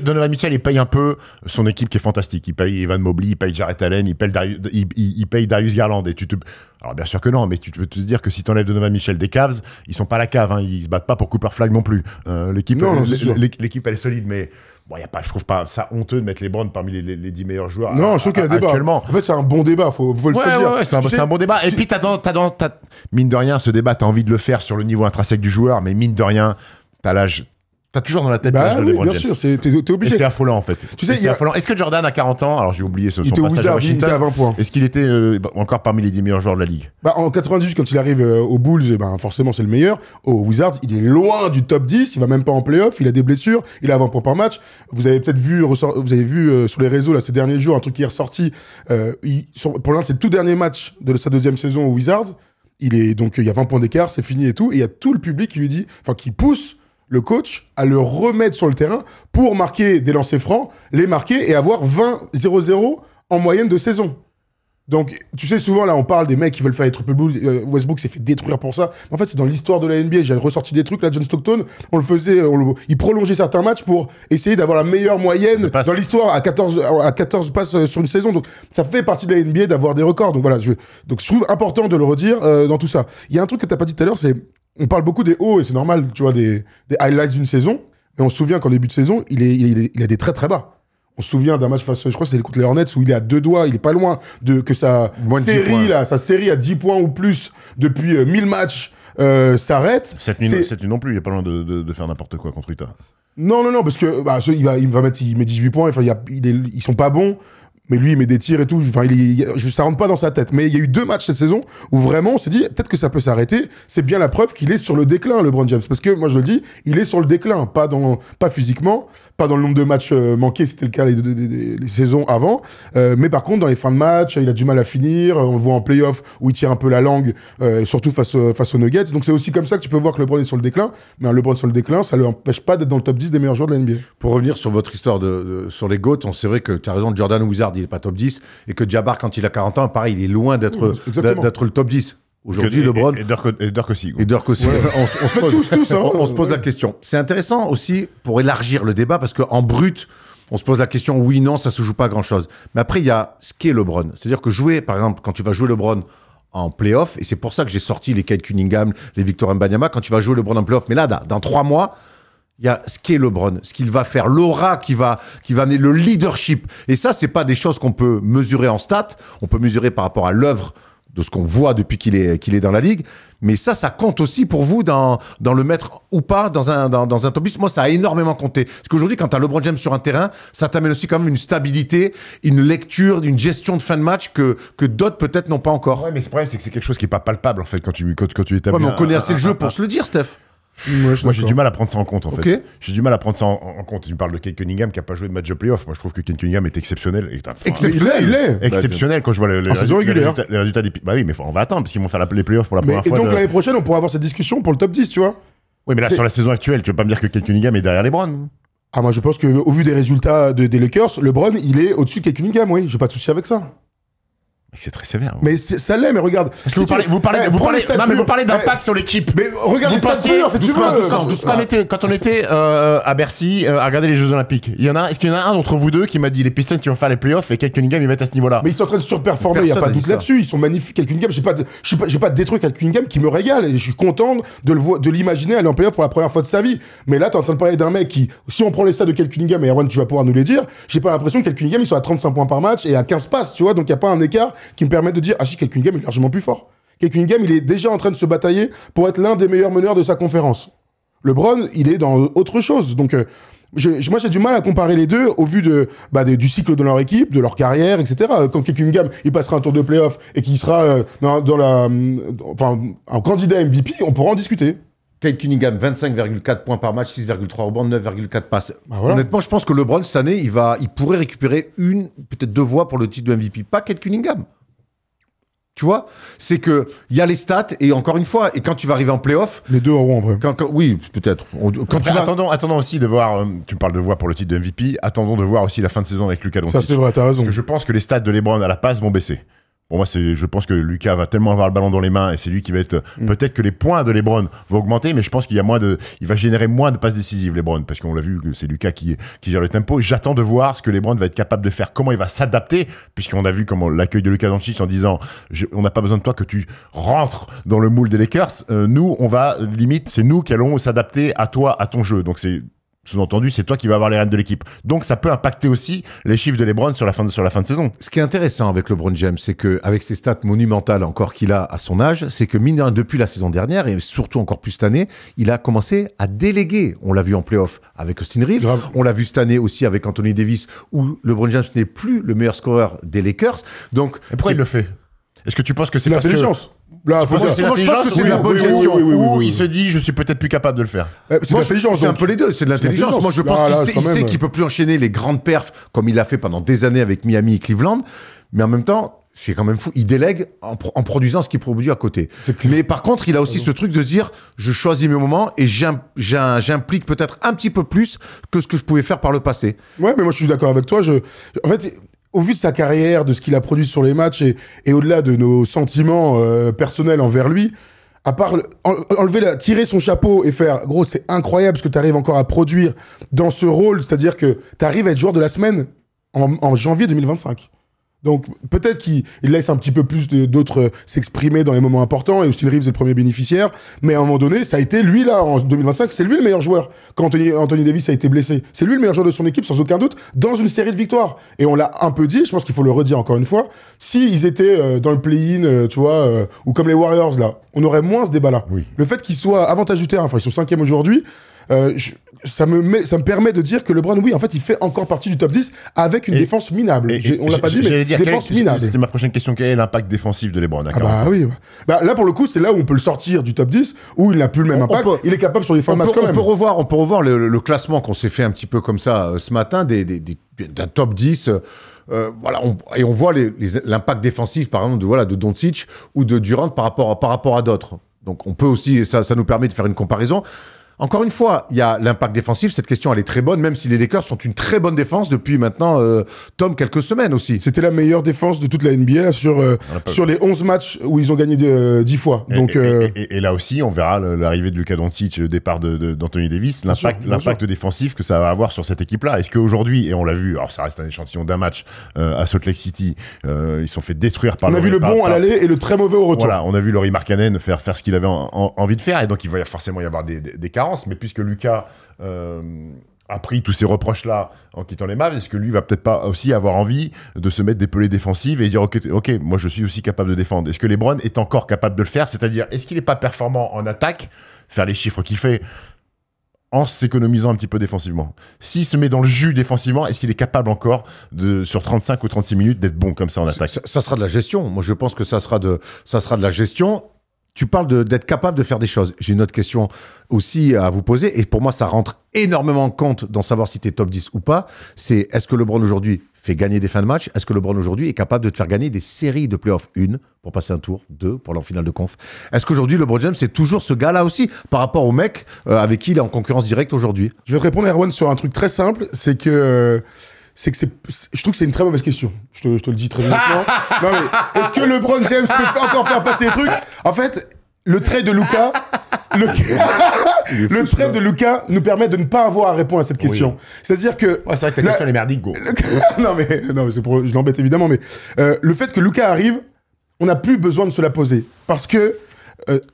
Donovan Mitchell, il paye un peu son équipe qui est fantastique. Il paye Evan Mobley, il paye Jarrett Allen, il paye Darius Garland. Alors, bien sûr que non, mais tu peux te dire que si tu enlèves Donovan Mitchell des Cavs, ils sont pas la cave, hein, ils se battent pas pour Cooper Flag non plus. L'équipe, elle est solide, mais. Bon, je trouve pas ça honteux de mettre LeBron parmi les 10 meilleurs joueurs. Non, je trouve qu'il y a un débat. Actuellement. En fait, c'est un bon débat, faut le dire. Ouais, c'est un bon débat. Et puis, mine de rien, ce débat, t'as envie de le faire sur le niveau intrinsèque du joueur, mais mine de rien, t'as l'âge. T'as toujours dans la tête l'âge de LeBron James. Bien sûr, t'es obligé. Et c'est affolant, en fait. Tu sais, affolant. Est-ce que Jordan, à 40 ans, alors j'ai oublié son passage Wizard, à Washington, il était à 20 points. Est-ce qu'il était encore parmi les 10 meilleurs joueurs de la Ligue? En 98, quand il arrive aux Bulls, forcément, c'est le meilleur. Aux Wizards, il est loin du top 10. Il va même pas en playoff. Il a des blessures. Il a 20 points par match. Vous avez peut-être vu, sur les réseaux, là, ces derniers jours, un truc qui est ressorti. Pour l'un de ses tout derniers matchs de sa deuxième saison aux Wizards, il y a 20 points d'écart, c'est fini et tout. Et il y a tout le public qui lui dit, qui pousse le coach à le remettre sur le terrain pour marquer des lancers francs, les marquer et avoir 20-0-0 en moyenne de saison. Donc, tu sais, souvent, là, on parle des mecs qui veulent faire les triple doubles. Westbrook s'est fait détruire pour ça. En fait, c'est dans l'histoire de la NBA. J'ai ressorti des trucs. Là, John Stockton, on le faisait, il prolongeait certains matchs pour essayer d'avoir la meilleure moyenne dans l'histoire à 14 passes sur une saison. Donc, ça fait partie de la NBA d'avoir des records. Donc, voilà, je trouve important de le redire dans tout ça. Il y a un truc que tu n'as pas dit tout à l'heure, c'est on parle beaucoup des hauts, et c'est normal, tu vois, des highlights d'une saison, mais on se souvient qu'en début de saison, il a des très très bas. On se souvient d'un match face, je crois que c'était contre les Hornets, où il est à 2 doigts, il est pas loin que sa série à 10 points ou plus depuis 1000 matchs s'arrête. Cette nuit non plus, il est pas loin de faire n'importe quoi contre Utah. Non, parce que il met 18 points, ils sont pas bons. Mais lui, il met des tirs et tout. Ça rentre pas dans sa tête. Mais il y a eu 2 matchs cette saison où vraiment on s'est dit, peut-être que ça peut s'arrêter. C'est bien la preuve qu'il est sur le déclin, LeBron James. Parce que moi, je le dis, il est sur le déclin. Pas physiquement, pas dans le nombre de matchs manqués, c'était le cas les saisons avant. Mais par contre, dans les fins de match, il a du mal à finir. On le voit en playoff où il tire un peu la langue, surtout face aux Nuggets. Donc c'est aussi comme ça que tu peux voir que LeBron est sur le déclin. Mais un LeBron sur le déclin, ça ne l'empêche pas d'être dans le top 10 des meilleurs joueurs de la NBA. Pour revenir sur votre histoire sur les GOAT, c'est vrai que tu as raison, Jordan Wizard, il n'est pas top 10, et que Jabbar, quand il a 40 ans, pareil, il est loin d'être le top 10. Aujourd'hui, LeBron... Et Dirk aussi. Et Dirk aussi. Ouais. On se pose la question. C'est intéressant aussi pour élargir le débat, parce qu'en brut, on se pose la question, oui, non, ça se joue pas grand-chose. Mais après, il y a ce qu'est LeBron. C'est-à-dire que jouer, par exemple, quand tu vas jouer LeBron en playoff, et c'est pour ça que j'ai sorti les Kate Cunningham, les Victor Wembanyama, quand tu vas jouer LeBron en playoff, mais là, dans 3 mois... Il y a ce qu'est LeBron, ce qu'il va faire, l'aura qui va amener, le leadership. Et ça, c'est pas des choses qu'on peut mesurer en stats. On peut mesurer par rapport à l'œuvre de ce qu'on voit depuis qu'il est dans la ligue. Mais ça compte aussi pour vous dans le mettre ou pas dans un top 10. Moi, ça a énormément compté. Parce qu'aujourd'hui, quand tu as LeBron James sur un terrain, ça t'amène aussi quand même une stabilité, une lecture, une gestion de fin de match que d'autres peut-être n'ont pas encore. Ouais, mais le problème, c'est que c'est quelque chose qui est pas palpable en fait quand tu établis. Ouais, mais on connaît assez le jeu pour se le dire, Steph. Moi, j'ai du mal à prendre ça en compte, en fait. Ok. J'ai du mal à prendre ça en compte. Tu me parles de Kate Cunningham qui n'a pas joué de match de playoff. Moi, je trouve que Kate Cunningham est exceptionnel. Il est. Exceptionnel quand je vois les saison régulière. résultats des... Bah oui, mais on va attendre parce qu'ils vont faire les playoffs pour la première Et fois. donc l'année prochaine, on pourra avoir cette discussion pour le top 10, tu vois. Oui, mais là, sur la saison actuelle, tu veux pas me dire que Kate Cunningham est derrière LeBron? Ah, moi, je pense qu'au vu des résultats des Lakers, LeBron, il est au-dessus de Kate Cunningham, oui. J'ai pas de souci avec ça. C'est très sévère. Mais ça l'est, mais regarde. Parce que vous parlez d'impact sur l'équipe. Mais regarde les stats purs, si tu veux. Quand on était à Bercy à regarder les Jeux Olympiques, est-ce qu'il y en a un d'entre vous deux qui m'a dit les Pistons qui vont faire les playoffs et Kate Cunningham ils mettent à ce niveau-là? Mais ils sont en train de surperformer, il n'y a pas de doute là-dessus. Ils sont magnifiques. Kate Cunningham, j'ai pas détruit Kate Cunningham qui me régale et je suis content de l'imaginer aller en playoff pour la première fois de sa vie. Mais là, t'es en train de parler d'un mec qui, si on prend les stats de Kate Cunningham, et Erwan, tu vas pouvoir nous les dire, j'ai pas l'impression que Kate Cunningham, ils sont à 35 points par match et à 15 passes, tu vois. Donc il n'y a pas un écart qui me permet de dire ah si, Kate Cunningham est largement plus fort. Kate Cunningham, il est déjà en train de se batailler pour être l'un des meilleurs meneurs de sa conférence. LeBron, il est dans autre chose. Donc, moi, j'ai du mal à comparer les deux au vu du cycle de leur équipe, de leur carrière, etc. Quand Kate Cunningham, il passera un tour de playoff et qu'il sera un candidat MVP, on pourra en discuter. Kate Cunningham, 25,4 points par match, 6,3 rebonds, 9,4 passes. Bah voilà. Honnêtement, je pense que LeBron, cette année, il pourrait récupérer peut-être 2 voix pour le titre de MVP. Pas Kate Cunningham. Tu vois, c'est que il y a les stats et encore une fois, et quand tu vas arriver en playoff, les deux auront en vrai. Oui, peut-être. Attendons aussi de voir. Tu me parles de voix pour le titre de MVP. Attendons de voir aussi la fin de saison avec Luka Doncic. Ça c'est vrai, t'as raison. Parce que je pense que les stats de LeBron à la passe vont baisser. Pour moi, je pense que Luka va tellement avoir le ballon dans les mains et c'est lui qui va être. Peut-être que les points de LeBron vont augmenter, mais je pense qu'il y a il va générer moins de passes décisives, LeBron, parce qu'on l'a vu que c'est Luka qui gère le tempo. J'attends de voir ce que LeBron va être capable de faire, comment il va s'adapter, puisqu'on a vu comment l'accueil de Luka Doncic en disant on n'a pas besoin de toi que tu rentres dans le moule des Lakers. Nous, on va limite, c'est nous qui allons s'adapter à toi, à ton jeu. Donc c'est sous-entendu, c'est toi qui vas avoir les rênes de l'équipe. Donc, ça peut impacter aussi les chiffres de LeBron sur la fin de saison. Ce qui est intéressant avec LeBron James, c'est qu'avec ces stats monumentales encore qu'il a à son âge, c'est que mine de rien, depuis la saison dernière, et surtout encore plus cette année, il a commencé à déléguer. On l'a vu en playoff avec Austin Reeves. Grave. On l'a vu cette année aussi avec Anthony Davis, où LeBron James n'est plus le meilleur scoreur des Lakers. Donc, et pourquoi il le fait? Est-ce que tu penses que c'est l'intelligence? Là, c'est l'intelligence ou c'est la bonne gestion ou il se dit je suis peut-être plus capable de le faire? C'est l'intelligence. C'est un peu les deux, c'est de l'intelligence. Moi, je pense qu'il sait qu'il peut plus enchaîner les grandes perfs comme il l'a fait pendant des années avec Miami et Cleveland, mais en même temps, c'est quand même fou. Il délègue en produisant ce qu'il produit à côté. Mais par contre, il a aussi ce truc de dire je choisis mes moments et j'implique peut-être un petit peu plus que ce que je pouvais faire par le passé. Ouais, mais moi je suis d'accord avec toi. En fait, au vu de sa carrière, de ce qu'il a produit sur les matchs et au-delà de nos sentiments personnels envers lui, à part tirer son chapeau et faire gros, c'est incroyable ce que tu arrives encore à produire dans ce rôle, c'est-à-dire que tu arrives à être joueur de la semaine en janvier 2025. Donc peut-être qu'il laisse un petit peu plus d'autres s'exprimer dans les moments importants, et Austin Reeves est le premier bénéficiaire, mais à un moment donné, ça a été lui là, en 2025, c'est lui le meilleur joueur. Quand Anthony Davis a été blessé, c'est lui le meilleur joueur de son équipe, sans aucun doute, dans une série de victoires. Et on l'a un peu dit, je pense qu'il faut le redire encore une fois, s'ils étaient dans le play-in, tu vois, ou comme les Warriors là, on aurait moins ce débat-là. Oui. Le fait qu'ils soient avantage du terrain, enfin ils sont 5e aujourd'hui, ça me permet de dire que LeBron, oui, en fait, il fait encore partie du top 10 avec une défense minable. On l'a pas dit, mais défense minable. C'était ma prochaine question. Quel est l'impact défensif de LeBron? Oui. Là, pour le coup, c'est là où on peut le sortir du top 10, où il n'a plus le même impact. Il est capable sur les fins de match quand même. On peut revoir le classement qu'on s'est fait un petit peu comme ça ce matin, d'un top 10. On voit l'impact défensif, par exemple, de Doncic ou de Durant par rapport à d'autres. Donc, on peut aussi, ça nous permet de faire une comparaison. Encore une fois, il y a l'impact défensif. Cette question, elle est très bonne, même si les Lakers sont une très bonne défense depuis maintenant, Tom, quelques semaines aussi. C'était la meilleure défense de toute la NBA là, sur les 11 matchs où ils ont gagné 10 fois. Donc, et là aussi, on verra l'arrivée de Luka Doncic et le départ d'Anthony Davis, l'impact défensif que ça va avoir sur cette équipe-là. Est-ce qu'aujourd'hui, et on l'a vu, alors ça reste un échantillon d'un match à Salt Lake City, ils se sont fait détruire par... On a vu le bon à l'aller et le très mauvais au retour. Voilà, on a vu Lauri Markkanen faire ce qu'il avait envie de faire, et donc il va forcément y avoir des carences. Mais puisque Luka a pris tous ces reproches-là en quittant les Mavs, est-ce que lui va peut-être pas aussi avoir envie de se mettre des pelées défensives et dire ok, moi je suis aussi capable de défendre. Est-ce que LeBron est encore capable de le faire? C'est-à-dire, est-ce qu'il n'est pas performant en attaque, faire les chiffres qu'il fait, en s'économisant un petit peu défensivement? S'il se met dans le jus défensivement, est-ce qu'il est capable encore, sur 35 ou 36 minutes, d'être bon comme ça en attaque? Ça sera de la gestion. Moi, je pense que ça sera de la gestion. Tu parles d'être capable de faire des choses. J'ai une autre question aussi à vous poser, et pour moi, ça rentre énormément en compte dans savoir si tu es top 10 ou pas. C'est, est-ce que LeBron aujourd'hui fait gagner des fins de match? Est-ce que LeBron aujourd'hui est capable de te faire gagner des séries de playoffs? 1, pour passer un tour. 2, pour aller en finale de conf. Est-ce qu'aujourd'hui, LeBron James, c'est toujours ce gars-là aussi, par rapport au mec avec qui il est en concurrence directe aujourd'hui? Je vais te répondre, Erwan, sur un truc très simple, c'est que je trouve que c'est une très mauvaise question. Je te le dis très honnêtement. Non mais, est-ce que LeBron James peut encore faire passer les trucs? En fait, le trait de Luka, le trait de Luka nous permet de ne pas avoir à répondre à cette question. Oui. C'est-à-dire que... Ouais, c'est vrai que ta question est merdique, go. non mais je l'embête évidemment, mais le fait que Luka arrive, on n'a plus besoin de se la poser. Parce que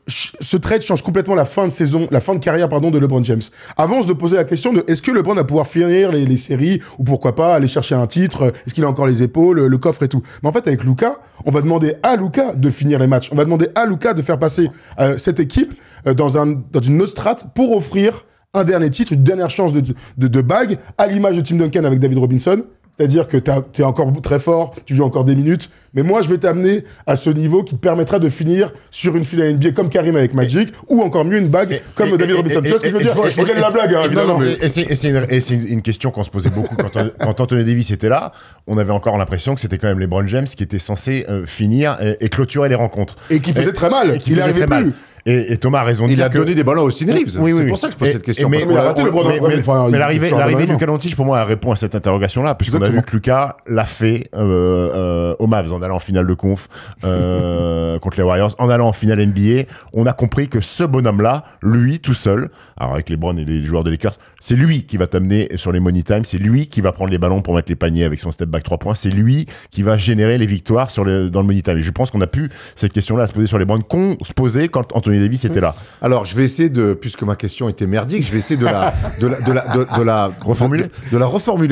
ce trade change complètement la fin de carrière de LeBron James. Avant, on se posait la question de est-ce que LeBron va pouvoir finir les séries, ou pourquoi pas aller chercher un titre, est-ce qu'il a encore les épaules, le coffre et tout. Mais en fait, avec Luka, on va demander à Luka de finir les matchs. On va demander à Luka de faire passer cette équipe dans une autre strate pour offrir un dernier titre, une dernière chance de bague, à l'image de Tim Duncan avec David Robinson. C'est-à-dire que t'es encore très fort, tu joues encore des minutes, mais moi je vais t'amener à ce niveau qui te permettra de finir sur une finale NBA comme Karim avec Magic, ou encore mieux une bague comme David Robinson. Tu vois ce que je veux dire? Je regarde la blague, hein, évidemment. C'est une question qu'on se posait beaucoup quand Anthony Davis était là. On avait encore l'impression que c'était quand même LeBron James qui était censé finir et clôturer les rencontres. Et qui faisait très mal, il n'arrivait plus. Et Thomas a raison de dire qu'il a donné des ballons à Austin Reeves. Oui, c'est pour ça que je pose cette question. Mais l'arrivée de Luka Doncic, pour moi, répond à cette interrogation-là, puisqu'on a vu que Luka l'a fait au Mavs, en allant en finale de conf contre les Warriors, en allant en finale NBA. On a compris que ce bonhomme-là, lui, tout seul, alors avec les LeBron et les joueurs des Lakers, c'est lui qui va t'amener sur les money time, c'est lui qui va prendre les ballons pour mettre les paniers avec son step back 3 points, c'est lui qui va générer les victoires dans le money time. Et je pense qu'on a pu cette question-là à se poser sur les LeBron qu'on se posait quand Anthony Davis était là. Alors, je vais essayer puisque ma question était merdique, je vais essayer de la reformuler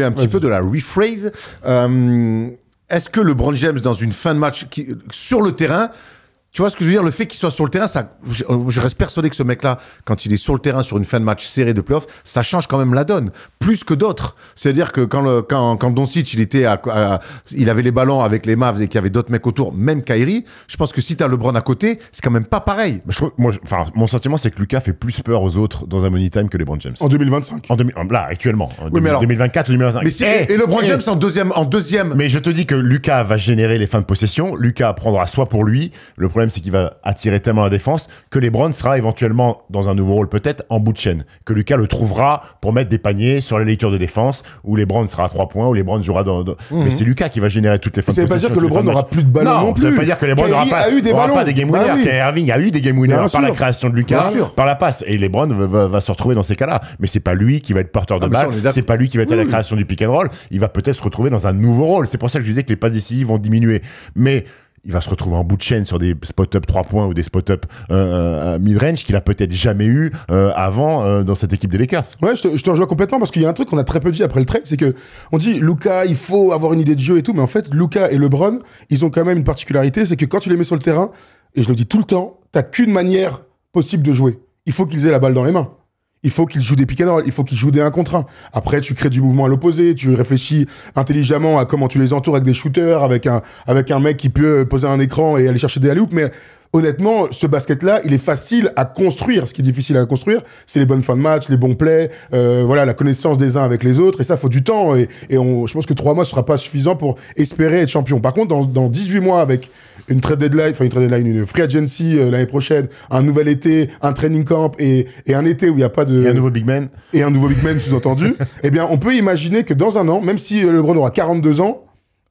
un petit peu, de la rephrase. Est-ce que LeBron James, dans une fin de match, sur le terrain, tu vois ce que je veux dire? Le fait qu'il soit sur le terrain, je reste persuadé que ce mec-là, quand il est sur le terrain sur une fin de match serrée de playoff, ça change quand même la donne, plus que d'autres. C'est-à-dire que quand Doncic, il avait les ballons avec les Mavs et qu'il y avait d'autres mecs autour, même Kyrie, je pense que si t'as LeBron à côté, c'est quand même pas pareil. Mon sentiment, c'est que Luka fait plus peur aux autres dans un money time que LeBron James. En 2025. Là, actuellement. Oui, mais 2024 ou 2025. Et LeBron James en deuxième. Mais je te dis que Luka va générer les fins de possession. Luka prendra soit pour lui. Le problème, c'est qu'il va attirer tellement la défense que LeBron sera éventuellement dans un nouveau rôle, peut-être en bout de chaîne. Que Luka le trouvera pour mettre des paniers sur les lectures de défense, où LeBron sera à 3 points, où LeBron jouera Mais c'est Luka qui va générer toutes les fins de possession. Ça veut pas dire que LeBron n'aura plus de ballons non plus. Ça veut pas dire que LeBron n'aura pas des game winners. Kyrie Irving a eu des game winners par la création de Luka, par la passe. Et LeBron va se retrouver dans ces cas-là. Mais c'est pas lui qui va être porteur de balle. C'est pas lui qui va être à la création du pick and roll. Il va peut-être se retrouver dans un nouveau rôle. C'est pour ça que je disais que les passes décisives vont diminuer. Mais il va se retrouver en bout de chaîne sur des spot-up 3 points ou des spot-up mid-range qu'il a peut-être jamais eu avant dans cette équipe des Lakers. Ouais, je te rejoins complètement, parce qu'il y a un truc qu'on a très peu dit après le trade, c'est que on dit Luka, il faut avoir une idée de jeu et tout, mais en fait, Luka et LeBron, ils ont quand même une particularité, c'est que quand tu les mets sur le terrain, et je le dis tout le temps, t'as qu'une manière possible de jouer. Il faut qu'ils aient la balle dans les mains. Il faut qu'ils jouent des pick and roll, il faut qu'ils jouent des 1 contre 1. Après, tu crées du mouvement à l'opposé, tu réfléchis intelligemment à comment tu les entoures avec des shooters, avec un mec qui peut poser un écran et aller chercher des alley-oops. Mais honnêtement, ce basket-là, il est facile à construire. Ce qui est difficile à construire, c'est les bonnes fins de match, les bons plays, la connaissance des uns avec les autres. Et ça, faut du temps. Et je pense que 3 mois, ce sera pas suffisant pour espérer être champion. Par contre, dans 18 mois, avec une free agency l'année prochaine, un nouvel été, un training camp et un été où il n'y a pas de... Et un nouveau big man. Et un nouveau big man, sous-entendu. Eh bien, on peut imaginer que dans un an, même si LeBron aura 42 ans,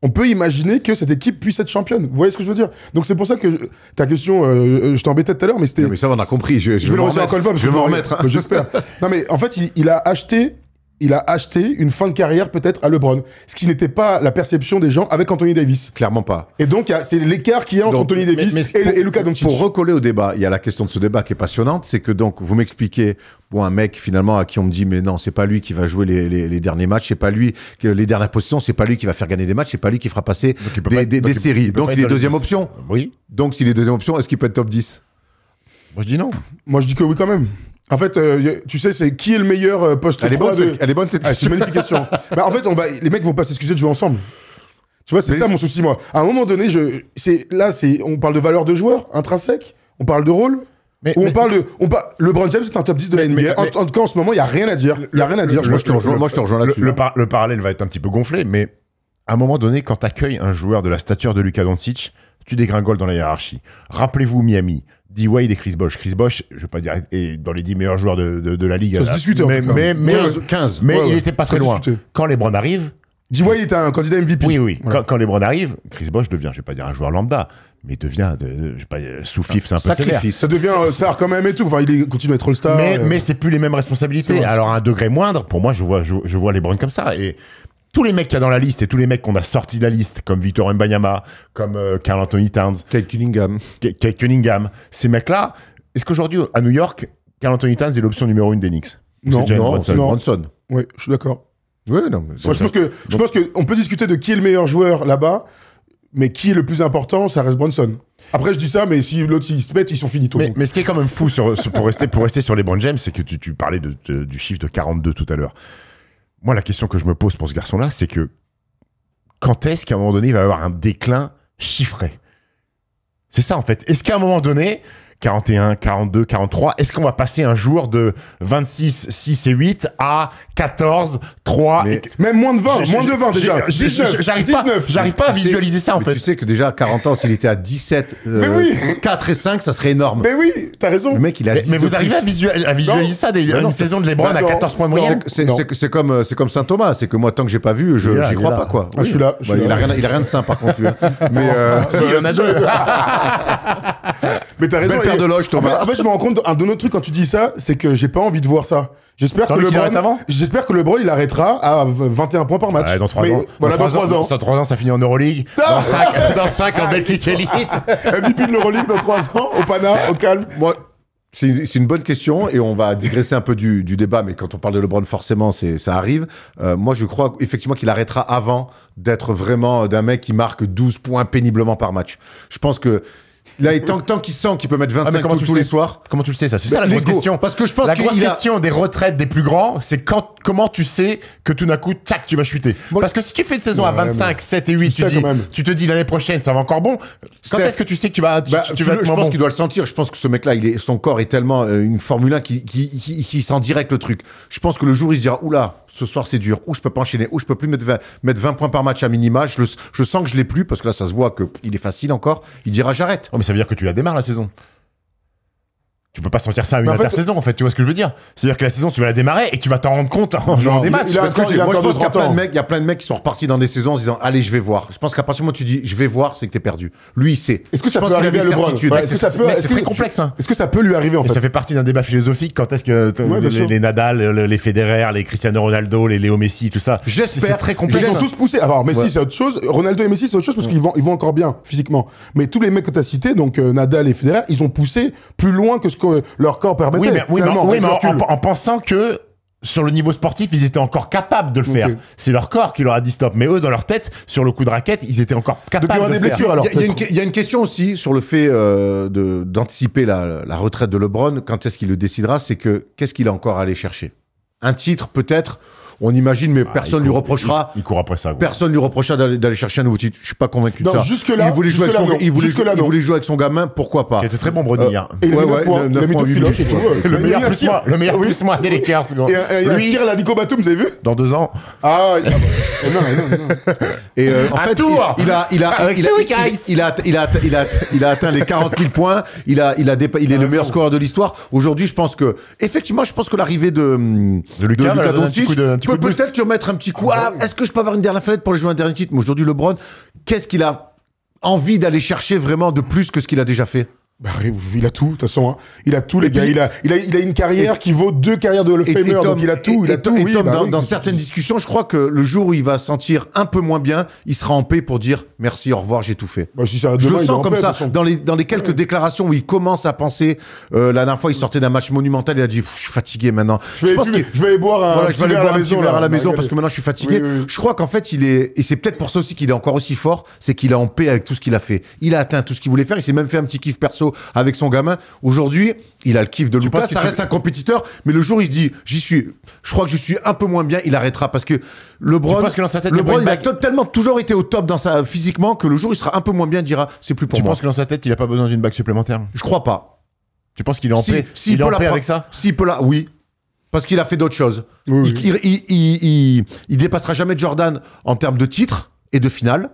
on peut imaginer que cette équipe puisse être championne. Vous voyez ce que je veux dire? Donc c'est pour ça que ta question, je t'embêtais tout à l'heure, mais c'était... Non, mais ça, on a compris. Je vais le redire encore une fois, parce que je vais m'en remettre. J'espère. Non, mais en fait, il a acheté il a acheté une fin de carrière peut-être à LeBron. Ce qui n'était pas la perception des gens avec Anthony Davis. Clairement pas. Et donc, c'est l'écart qu'il y a entre Donc, Anthony Davis et Luka Doncic. Pour recoller au débat, il y a la question de ce débat qui est passionnante, c'est que donc, vous m'expliquez, un mec finalement à qui on me dit, mais non, c'est pas lui qui va jouer les derniers matchs, c'est pas lui, les dernières positions, c'est pas lui qui va faire gagner des matchs, c'est pas lui qui fera passer des séries. Donc, il est deuxième option. Oui. Donc, s'il est deuxième option, est-ce qu'il peut être top 10 ? Moi, je dis non. Moi, je dis que oui quand même. En fait, tu sais, c'est qui est le meilleur poste 3 Elle est bonne cette c'est question. une magnifique question. En fait, les mecs vont pas s'excuser de jouer ensemble. Tu vois, c'est ça mon souci, moi. À un moment donné, on parle de valeur de joueur intrinsèque, on parle de rôle. LeBron James est un top 10 de la NBA. En tout cas, en ce moment, il n'y a rien à dire. Moi, je te rejoins là-dessus. Le parallèle va être un petit peu gonflé, mais à un moment donné, quand tu accueilles un joueur de la stature de Luka Doncic, tu dégringoles dans la hiérarchie. Rappelez-vous Miami, D. Wade et Chris Bosh. Chris Bosh, je ne vais pas dire, est dans les 10 meilleurs joueurs de la ligue. Ça se discutait en tout cas. 15. Mais Ouais, il ouais. n'était pas très Ça se loin. discutait. Quand LeBron arrive, D. Wade est un candidat MVP. oui. Voilà. Quand LeBron arrive, Chris Bosh devient, je vais pas dire un joueur lambda, mais devient, je sais pas, sous-fif, c'est un peu sévère. Sacrifice. Ça devient star quand même et tout. Enfin, il continue à être All-Star. Mais c'est plus les mêmes responsabilités. C'est vrai. Alors à un degré moindre, pour moi, je vois LeBron comme ça. Et tous les mecs qu'il y a dans la liste et tous les mecs qu'on a sortis de la liste, comme Victor Wembanyama, comme Karl Anthony Towns, Kate Cunningham. Kate Cunningham, ces mecs-là, est-ce qu'aujourd'hui, à New York, Karl Anthony Towns est l'option numéro 1 des Knicks? Non, C'est Jalen non, Brunson. non. Bronson. Oui, je suis d'accord. Oui, non. Mais Moi, je pense qu'on peut discuter de qui est le meilleur joueur là-bas, mais qui est le plus important, ça reste Brunson. Après, je dis ça, mais si l'autre s'il se pète, ils sont finis. Mais ce qui est quand même fou pour rester sur LeBron James, c'est que tu parlais du chiffre de 42 tout à l'heure. Moi, la question que je me pose pour ce garçon-là, c'est que quand est-ce qu'à un moment donné, il va y avoir un déclin chiffré? C'est ça, en fait. Est-ce qu'à un moment donné, 41, 42, 43, est-ce qu'on va passer un jour de 26, 6 et 8 à 14, 3 Mais- Même moins de 20, moins de 20 déjà. 19, J'arrive pas à visualiser ça, en Mais fait. tu sais que déjà, à 40 ans, s'il était à 17, Mais oui. 4 et 5, ça serait énorme. Mais oui, t'as raison. Le mec, il a 10 Mais de vous plus. arrivez à visualiser ça, une saison de LeBron à D'accord. 14 points de Non. moyenne? C'est comme Saint Thomas, c'est que moi, tant que j'ai pas vu, Il est là, j'y il crois est là. pas, quoi. Ah, je suis là, je suis il là. a rien de sain, par contre, lui. Hein. Mais Si, il y en a deux. Mais t'as raison. belle paire et- de loges, Thomas. En fait, je me rends compte d'un autre truc quand tu dis ça, c'est que j'ai pas envie de voir ça. J'espère T'as que envie qu'il arrête avant LeBron, il arrêtera à 21 points par match. Ouais, dans 3 Mais ans. Voilà, dans 3 ans. Dans 3 ans, ça finit en Euroleague. Dans 5 en Belgique Elite. MVP de l'Euroleague dans 3 ans, au Pana, au calme. moi, c'est une bonne question et on va digresser un peu du débat, mais quand on parle de LeBron, forcément, ça arrive. Moi, je crois effectivement qu'il arrêtera avant d'être vraiment d'un mec qui marque 12 points péniblement par match. Je pense que là, tant qu'il sent qu'il peut mettre 25 comment tu tous le les sais soirs. Comment tu le sais, ça? C'est ça la grosse l'ego. question. Parce que je pense la qu'il grosse a- question des retraites des plus grands, c'est comment tu sais que tout d'un coup, tac, tu vas chuter. Parce que si tu fais une saison à Ouais, 25, 7 et 8, tu sais quand même. tu te dis l'année prochaine, ça va encore bon. Quand Steph, est-ce que tu sais que tu vas être Je moins pense bon? qu'il doit le sentir. Je pense que ce mec-là, son corps est tellement une Formule 1 qui sent direct le truc. Je pense que le jour où il se dira, oula, ce soir c'est dur, ou je peux pas enchaîner, ou je peux plus mettre 20 points par match à minima, je sens que je l'ai plus, parce que là ça se voit qu'il est facile encore, il dira j'arrête. Oh, mais ça veut dire que tu la démarres la saison. Tu peux pas sentir ça à une Mais en fait- intersaison, en fait. Tu vois ce que je veux dire? C'est-à-dire que la saison, tu vas la démarrer et que tu vas t'en rendre compte en jouant des matchs. il a Parce que encore- il a moi, je encore pense qu'il y a 30 ans. il y a plein de mecs qui sont repartis dans des saisons en se disant allez je vais voir. Je pense qu'à partir du moment où tu dis je vais voir, c'est que t'es perdu. Lui il sait. Est-ce que ça Je pense peut qu'il a arriver des à LeBron? certitudes. Ouais, Mais est-ce que ça peut- Mais est-ce c'est que- très complexe, hein. Est-ce que ça peut lui arriver en Et fait? ça fait partie d'un débat philosophique. Quand est-ce que Ouais, bien sûr. les Nadal, les Federer, les Cristiano Ronaldo, les Léo Messi, tout ça. J'espère. C'est très Ils complexe. ont tous poussé. Alors Messi Ouais. c'est autre chose. Ronaldo et Messi c'est autre chose parce qu'ils vont encore bien physiquement. Mais tous les mecs que t'as cités, donc Nadal et Federer, ils ont poussé plus loin que ce que leur corps permettait. Oui, mais finalement, avec le recul. en pensant que sur le niveau sportif, ils étaient encore capables de le faire. Ok. C'est leur corps qui leur a dit stop. Mais eux, dans leur tête, sur le coup de raquette, ils étaient encore Donc il y capables aura de des le faire. blessures alors. Il y a une question aussi sur le fait d'anticiper la retraite de LeBron. Quand est-ce qu'il le décidera? C'est que qu'est-ce qu'il a encore à aller chercher? Un titre peut-être. On imagine, mais personne Il lui court- reprochera. Il court après ça. gros. Personne lui reprochera d'aller chercher un nouveau titre. Je suis pas convaincu de Non, ça. jusque-là- il voulait jouer avec jusque-là, non. il voulait Jusque-là, il non. voulait jouer avec son gamin. Pourquoi pas? Qui était très bon Brody hier. Et il a mis Ouais, 9 points. ouais, Il a mis 2 9,8 filoches et tout. Le Il a meilleur mis un plus tir. moi. Le meilleur Oui. plus moi des Lakers. gros. Et un Lui, tir à la Nico Batum, vous avez vu? dans 2 ans. Ah, non. Et en Un fait, tour il Avec Cedric Ice. a atteint les 40 000 points. Il est le meilleur scoreur de l'histoire. Aujourd'hui, je pense que l'arrivée de Lucas, va donner un Doncic petit coup peut de boost. peut-être te remettre un petit coup. Ah, est-ce que je peux avoir une dernière fenêtre pour aller jouer un dernier titre? Mais aujourd'hui, LeBron, qu'est-ce qu'il a envie d'aller chercher vraiment de plus que ce qu'il a déjà fait? Bah, il a tout, de toute façon. Hein. Il a tout, les gars. Il a une carrière qui vaut 2 carrières de Hall of Famer. Donc il a tout. Tom, dans certaines discussions, je crois que le jour où il va sentir un peu moins bien, il sera en paix pour dire merci, au revoir, j'ai tout fait. Bah, si ça je le sens comme ça. Dans les quelques déclarations où il commence à penser, la dernière fois, il sortait d'un match monumental, il a dit je suis fatigué maintenant. Je vais aller boire un petit verre à la maison parce que maintenant je suis fatigué. Oui. Je crois qu'en fait, et c'est peut-être pour ça aussi qu'il est encore aussi fort, c'est qu'il est en paix avec tout ce qu'il a fait. Il a atteint tout ce qu'il voulait faire. Il s'est même fait un petit kiff perso avec son gamin. Aujourd'hui, il a le kiff de Lucas, ça reste un compétiteur, mais le jour où il se dit, je crois que je suis un peu moins bien, il arrêtera parce que LeBron, il a tellement toujours été au top physiquement que le jour où il sera un peu moins bien, il dira, c'est plus pour moi. Tu penses que dans sa tête, il a pas besoin d'une bague supplémentaire? Je crois pas. Tu penses qu'il est en paix? Il est en paix avec ça? S'il peut oui. Parce qu'il a fait d'autres choses. Oui. Il dépassera jamais Jordan en termes de titres et de finale.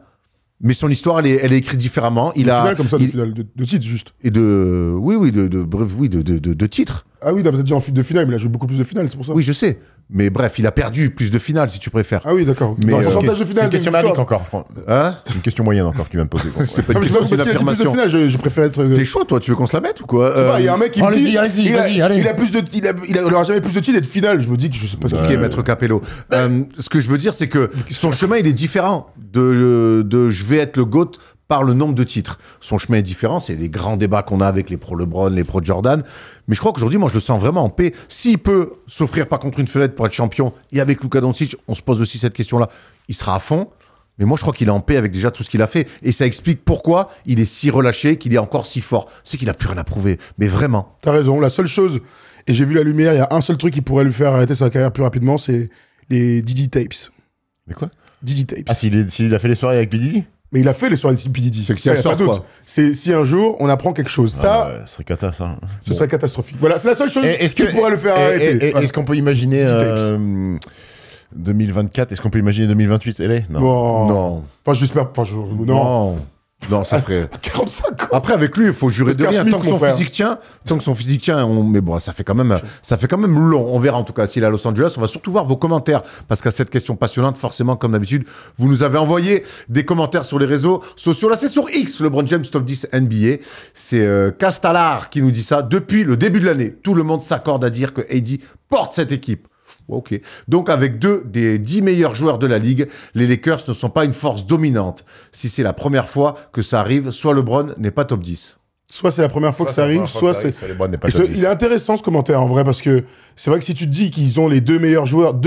Mais son histoire, elle est écrite différemment. De finale, de titres, juste. Et de titres. Ah oui, t'as dit en de finale, mais il a joué beaucoup plus de finales, c'est pour ça. Oui, je sais. Mais bref, il a perdu plus de finales, si tu préfères. Ah oui, d'accord. Mais pourcentage de finales. C'est une question merdique encore. Hein? C'est une question moyenne encore que tu viens de poser. C'est pas une question, c'est une affirmation. Je préfère être... T'es chaud, toi? Tu veux qu'on se la mette ou quoi? Il y a un mec qui me dit... Allez. Il aura jamais plus de titres et de finales. Je me dis que je sais pas ce Ok, Maître Capello. Ce que je veux dire, c'est que son chemin, il est différent de je vais être le GOAT par le nombre de titres. Son chemin est différent, c'est les grands débats qu'on a avec les pro LeBron, les pro Jordan. Mais je crois qu'aujourd'hui, moi, je le sens vraiment en paix. S'il peut s'offrir pas contre une fenêtre pour être champion, et avec Luka Doncic, on se pose aussi cette question-là, il sera à fond. Mais moi, je crois qu'il est en paix avec déjà tout ce qu'il a fait. Et ça explique pourquoi il est si relâché, qu'il est encore si fort. C'est qu'il a plus rien à prouver. Mais vraiment. T'as raison. La seule chose, et j'ai vu la lumière, il y a un seul truc qui pourrait lui faire arrêter sa carrière plus rapidement, c'est les Diddy Tapes. Mais quoi? Diddy Tapes. Ah, s'il a fait les soirées avec Diddy? Mais il a fait les soirées de P. Diddy. C'est que ça sort quoi. C'est si un jour on apprend quelque chose. Ça, ce serait cata, ça. Ce serait catastrophique. Voilà, c'est la seule chose qui pourrait le faire arrêter. Est-ce qu'on peut imaginer 2024? Est-ce qu'on peut imaginer 2028? Non. Enfin, j'espère. Non, ça ferait... 45 ans. Après, avec lui, il faut jurer de rien. Tant que son physique tient, mais bon, ça fait quand même long. On verra en tout cas s'il est à Los Angeles. On va surtout voir vos commentaires parce qu'à cette question passionnante, forcément, comme d'habitude, vous nous avez envoyé des commentaires sur les réseaux sociaux. Là, c'est sur X, LeBron James Top 10 NBA. C'est Castalar qui nous dit ça. Depuis le début de l'année, tout le monde s'accorde à dire que AD porte cette équipe. Ok. Donc, avec 2 des 10 meilleurs joueurs de la Ligue, les Lakers ne sont pas une force dominante. Si c'est la première fois que ça arrive, soit LeBron n'est pas top 10. Soit c'est la première fois que ça arrive, soit c'est... Il est intéressant ce commentaire en vrai, parce que c'est vrai que si tu te dis qu'ils ont les 2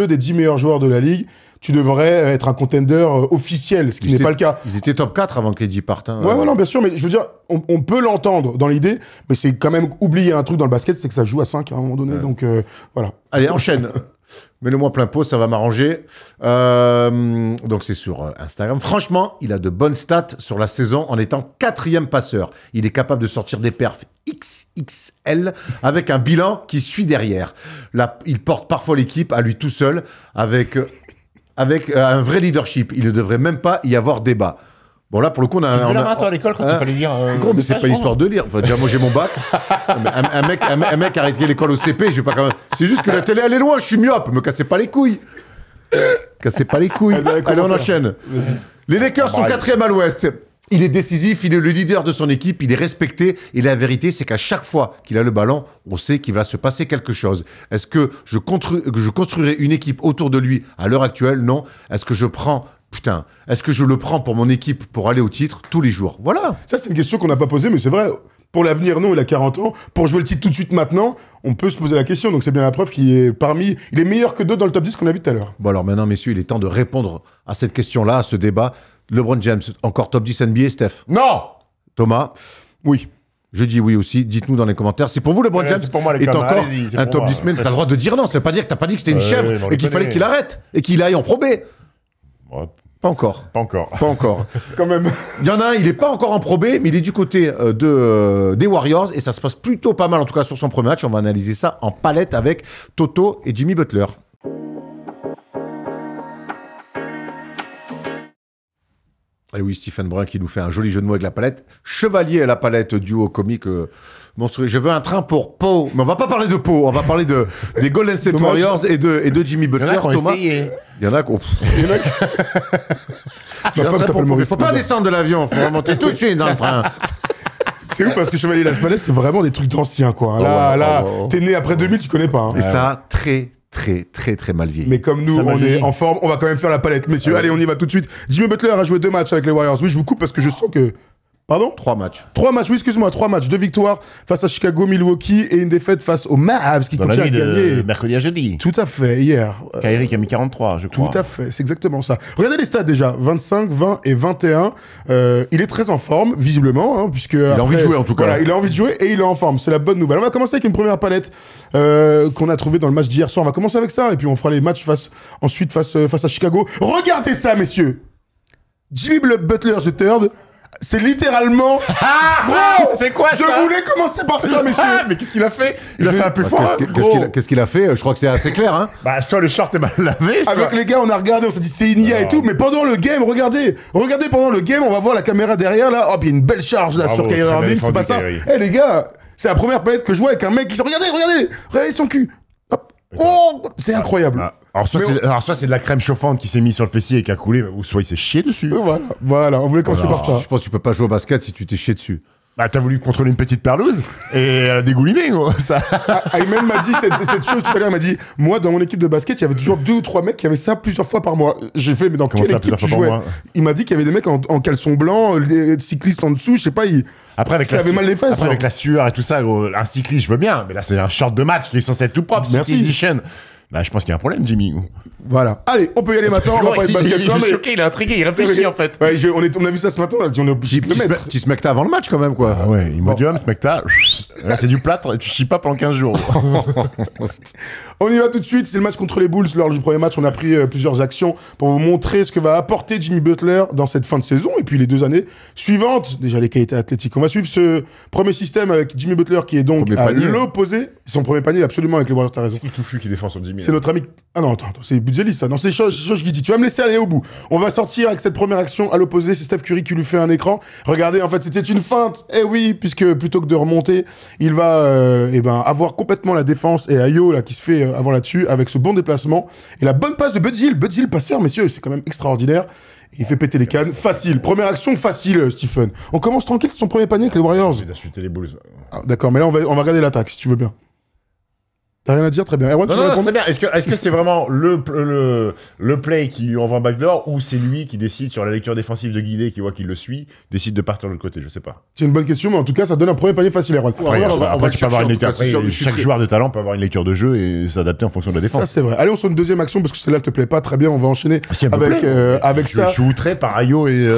des 10 meilleurs joueurs de la Ligue, tu devrais être un contender officiel, ce qui n'est pas le cas. Ils étaient top 4 avant qu'AD parte. Hein. Ouais, non, bien sûr, mais je veux dire, on peut l'entendre dans l'idée, mais c'est quand même oublier un truc dans le basket, c'est que ça joue à 5 à un moment donné, donc voilà. Allez, enchaîne. Mets-le-moi plein pot, ça va m'arranger. Donc c'est sur Instagram. Franchement, il a de bonnes stats sur la saison en étant 4e passeur. Il est capable de sortir des perfs XXL avec un bilan qui suit derrière. Là, il porte parfois l'équipe à lui tout seul avec un vrai leadership. Il ne devrait même pas y avoir débat. Bon, là, pour le coup, on a... Tu fais la main, à l'école, quand il fallait lire... Gros, mais c'est pas histoire de lire. Enfin, déjà, moi, j'ai mon bac. un mec a arrêté l'école au CP, je vais pas quand même... C'est juste que la télé, elle est loin, je suis myope. Me cassez pas les couilles. Allez, on enchaîne. Les Lakers sont 4e à l'Ouest. Il est décisif, il est le leader de son équipe, il est respecté. Et la vérité, c'est qu'à chaque fois qu'il a le ballon, on sait qu'il va se passer quelque chose. Est-ce que je construirai une équipe autour de lui à l'heure actuelle? Non. Est-ce que je le prends pour mon équipe pour aller au titre tous les jours? Voilà. Ça, c'est une question qu'on n'a pas posée, mais c'est vrai. Pour l'avenir, non, il a 40 ans. Pour jouer le titre tout de suite maintenant, on peut se poser la question. Donc c'est bien la preuve qu'il est il est meilleur que d'autres dans le top 10 qu'on a vu tout à l'heure. Bon alors maintenant, messieurs, il est temps de répondre à cette question-là, à ce débat. LeBron James, encore top 10 NBA, Steph? Non. Thomas? Oui. Je dis oui aussi. Dites-nous dans les commentaires. C'est pour vous, LeBron James est encore un top 10 man. T'as le droit de dire non. Ça veut pas dire que t'as pas dit que c'était une chèvre et qu'il fallait qu'il arrête et qu'il aille en Pro B. Ouais. Pas encore. Quand même. Il y en a un, il n'est pas encore en Pro B, mais il est du côté des Warriors et ça se passe plutôt pas mal, en tout cas sur son premier match. On va analyser ça en palette avec Toto et Jimmy Butler. Et oui, Stephen Brun qui nous fait un joli jeu de mots avec la palette. Chevalier à la palette, duo comique monstrueux. Je veux un train pour Pau. Mais on va pas parler de Pau, on va parler des Golden State Warriors et de Jimmy Butler. Thomas. Il y en a qui ont... Ma femme s'appelle Maurice. Faut pas descendre de l'avion, faut remonter tout de suite dans le train. C'est ouf parce que Chevalier Las Palais, c'est vraiment des trucs d'anciens, quoi. Là, t'es né après 2000, tu connais pas. Hein. Et ça a très mal vieilli. Mais comme nous, on est en forme, on va quand même faire la palette. Messieurs, allez, on y va tout de suite. Jimmy Butler a joué 2 matchs avec les Warriors. Oui, je vous coupe parce que je sens que... Pardon ? 3 matchs. 3 matchs, oui, excuse-moi, 3 matchs. 2 victoires face à Chicago, Milwaukee et une défaite face aux Mavs qui Dans la continue à nuit gagner. de mercredi à jeudi. Tout à fait, hier. Kyrie qui a mis 43, je crois. Tout à fait, c'est exactement ça. Regardez les stats déjà, 25, 20 et 21. Il est très en forme, visiblement, hein, puisque... Il a envie de jouer, en tout cas. Voilà, il a envie de jouer et il est en forme, c'est la bonne nouvelle. On va commencer avec une première palette qu'on a trouvée dans le match d'hier soir. On va commencer avec ça, et puis on fera les matchs ensuite face à Chicago. Regardez ça, messieurs. Jimmy Butler, the third. C'est littéralement... Gros, c'est quoi ça? Je voulais commencer par ça, messieurs. Mais qu'est-ce qu'il a fait? Il a fait un peu fort. Qu'est-ce qu'il a fait? Je crois que c'est assez clair. Hein. Bah, soit le short est mal lavé, soit... Avec les gars, on a regardé, on s'est dit c'est une IA et tout, mais pendant le game, regardez pendant le game, on va voir la caméra derrière, là, hop, il y a une belle charge là Bravo, sur Kyrie très bien Irving, c'est pas défendu, ça. Kyrie. Eh les gars, c'est la première palette que je vois avec un mec qui se... Regardez son cul. Hop. Oh, c'est incroyable. Ah, alors, soit c'est de la crème chauffante qui s'est mise sur le fessier et qui a coulé, ou soit il s'est chié dessus. Voilà, on voulait commencer par ça. Je pense que tu peux pas jouer au basket si tu t'es chié dessus. Bah, t'as voulu contrôler une petite perlouse et elle a dégouliné, gros. Ça... Ayman m'a dit cette chose tout à l'heure, il m'a dit, moi, dans mon équipe de basket, il y avait toujours 2 ou 3 mecs qui avaient ça plusieurs fois par mois. J'ai fait, mais dans Comment quelle ça, équipe tu plusieurs fois jouais? par mois Il m'a dit qu'il y avait des mecs en caleçon blanc, des cyclistes en dessous, je sais pas, Après, avec Ça avait mal les fesses, après, genre. avec la sueur et tout ça, gros, un cycliste, je veux bien, mais là, c'est un short de match qui est censé être tout propre. Merci. City Edition. Bah, je pense qu'il y a un problème, Jimmy. Voilà. Allez, on peut y aller maintenant, on va pas être basket. Il est choqué, il est intrigué, il réfléchit en fait. Ouais, on a vu ça ce matin, on a dit on est obligé de le mettre. Tu smecta avant le match quand même, quoi. Ah ouais, Imodium, ce mec-là, là, c'est du plâtre et tu chies pas pendant 15 jours. On y va tout de suite, c'est le match contre les Bulls. Lors du premier match, on a pris plusieurs actions pour vous montrer ce que va apporter Jimmy Butler dans cette fin de saison et puis les 2 années suivantes. Déjà les qualités athlétiques. On va suivre ce premier système avec Jimmy Butler qui est donc Premier à panier. l'opposé. Son premier panier, absolument, avec les Warriors, t'as raison. Qui touffu qui défend sur Jimmy. C'est notre ami... Ah non, attends, c'est Budzelis, ça. Non, c'est Josh Giddey. Tu vas me laisser aller au bout. On va sortir avec cette première action à l'opposé. C'est Steph Curry qui lui fait un écran. Regardez, en fait, c'était une feinte. Eh oui, puisque plutôt que de remonter, il va avoir complètement la défense et Ayo là, qui se fait avoir là-dessus avec ce bon déplacement. Et la bonne passe de Buddy Hield. Buddy Hield, passeur, messieurs, c'est quand même extraordinaire. Il fait péter les cannes. Facile. Première action facile, Stephen. On commence tranquille, c'est son premier panier avec les Warriors. Il a chuté les Bulls. Ah, d'accord, mais là, on va regarder l'attaque, si tu veux bien. T'as rien à dire, très bien. Erwan, tu veux Non, répondre c'est bien. Est-ce que c'est vraiment le play qui lui envoie un backdoor ou c'est lui qui décide sur la lecture défensive de Guidé, qui voit qu'il le suit, décide de partir de l'autre côté? Je sais pas. C'est une bonne question, mais en tout cas, ça donne un premier panier facile, Erwan. Après, on va tu peux avoir une lecture. c'est sûr, Après, je suis chaque très- joueur de talent peut avoir une lecture de jeu et s'adapter en fonction de la Ça, défense. c'est vrai. Allez, on se fait une deuxième action parce que celle-là te plaît pas très bien. On va enchaîner Si, elle me avec, plaît. avec Je ça. suis outré par Ayo et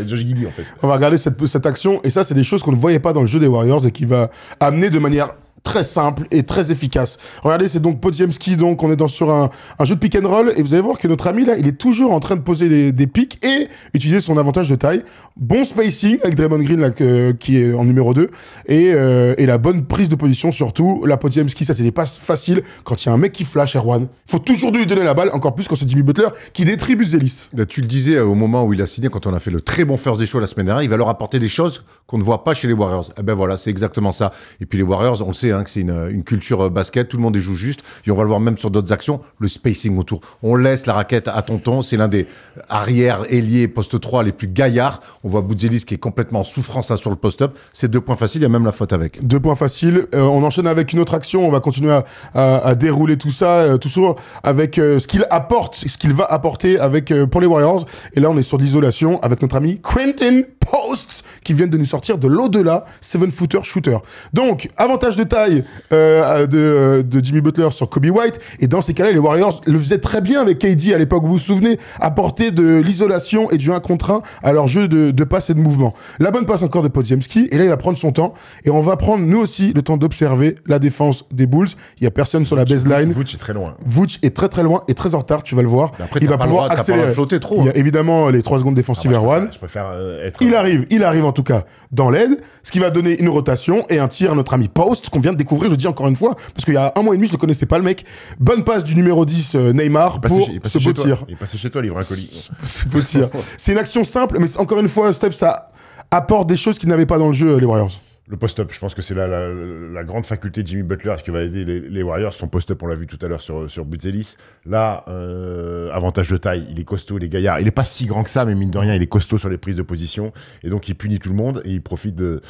Josh Giddey en fait. On va regarder cette action. Et ça, c'est des choses qu'on ne voyait pas dans le jeu des Warriors et qui va amener de manière très simple et très efficace. Regardez, c'est donc Podziemski, donc on est sur un jeu de pick and roll et vous allez voir que notre ami là, il est toujours en train de poser des pics et utiliser son avantage de taille. Bon spacing avec Draymond Green là, qui est en numéro 2 et la bonne prise de position surtout. La Podziemski, ça c'est des passes faciles quand il y a un mec qui flash, Erwan. Faut toujours lui donner la balle, encore plus quand c'est Jimmy Butler qui détribue Zelis. Là, tu le disais au moment où il a signé, quand on a fait le très bon first day show la semaine dernière, il va leur apporter des choses qu'on ne voit pas chez les Warriors. Eh ben voilà, c'est exactement ça. Et puis les Warriors, on le sait, hein, que c'est une culture basket, tout le monde y joue juste. Et on va le voir même sur d'autres actions, le spacing autour. On laisse la raquette à tonton, c'est l'un des arrières ailiers poste 3 les plus gaillards. On voit Boudzelis qui est complètement en souffrance là, sur le post-up. C'est 2 points faciles, il y a même la faute avec. 2 points faciles. On enchaîne avec une autre action. On va continuer à dérouler tout ça, toujours avec ce qu'il apporte, ce qu'il va apporter avec pour les Warriors. Et là, on est sur de l'isolation avec notre ami Quentin Posts qui viennent de nous sortir de l'au-delà 7-footer shooter. Donc, avantage de taille de Jimmy Butler sur Kobe White. Et dans ces cas-là, les Warriors le faisaient très bien avec KD à l'époque. Vous vous souvenez, apporter de l'isolation et du 1 contre 1 à leur jeu de passe et de mouvement. La bonne passe encore de Podziemski. Et là, il va prendre son temps. Et on va prendre, nous aussi, le temps d'observer la défense des Bulls. Il n'y a personne sur la baseline. Vooch est très loin. Vooch est très très loin et très en retard, tu vas le voir. Après, Il t'as va pas le pouvoir droit- t'as pas le droit accélérer. de flotter trop, Il y a hein. évidemment les 3 secondes défensives Erwan. Je préfère être. Il arrive en tout cas dans l'aide, ce qui va donner une rotation et un tir à notre ami Post, qu'on vient de découvrir, je le dis encore une fois, parce qu'il y a 1 mois et demi, je le connaissais pas le mec. Bonne passe du numéro 10, Neymar, pour ce beau tir. Il est passé chez toi, livrer un colis. Ce beau tir. C'est une action simple, mais encore une fois, Steph, ça apporte des choses qu'il n'avait pas dans le jeu, les Warriors. Le post-up, je pense que c'est la grande faculté de Jimmy Butler, ce qui va aider les Warriors. Son post-up, on l'a vu tout à l'heure sur Buzelis. Là, avantage de taille, il est costaud, il est gaillard. Il n'est pas si grand que ça, mais mine de rien, il est costaud sur les prises de position. Et donc, il punit tout le monde et il profite de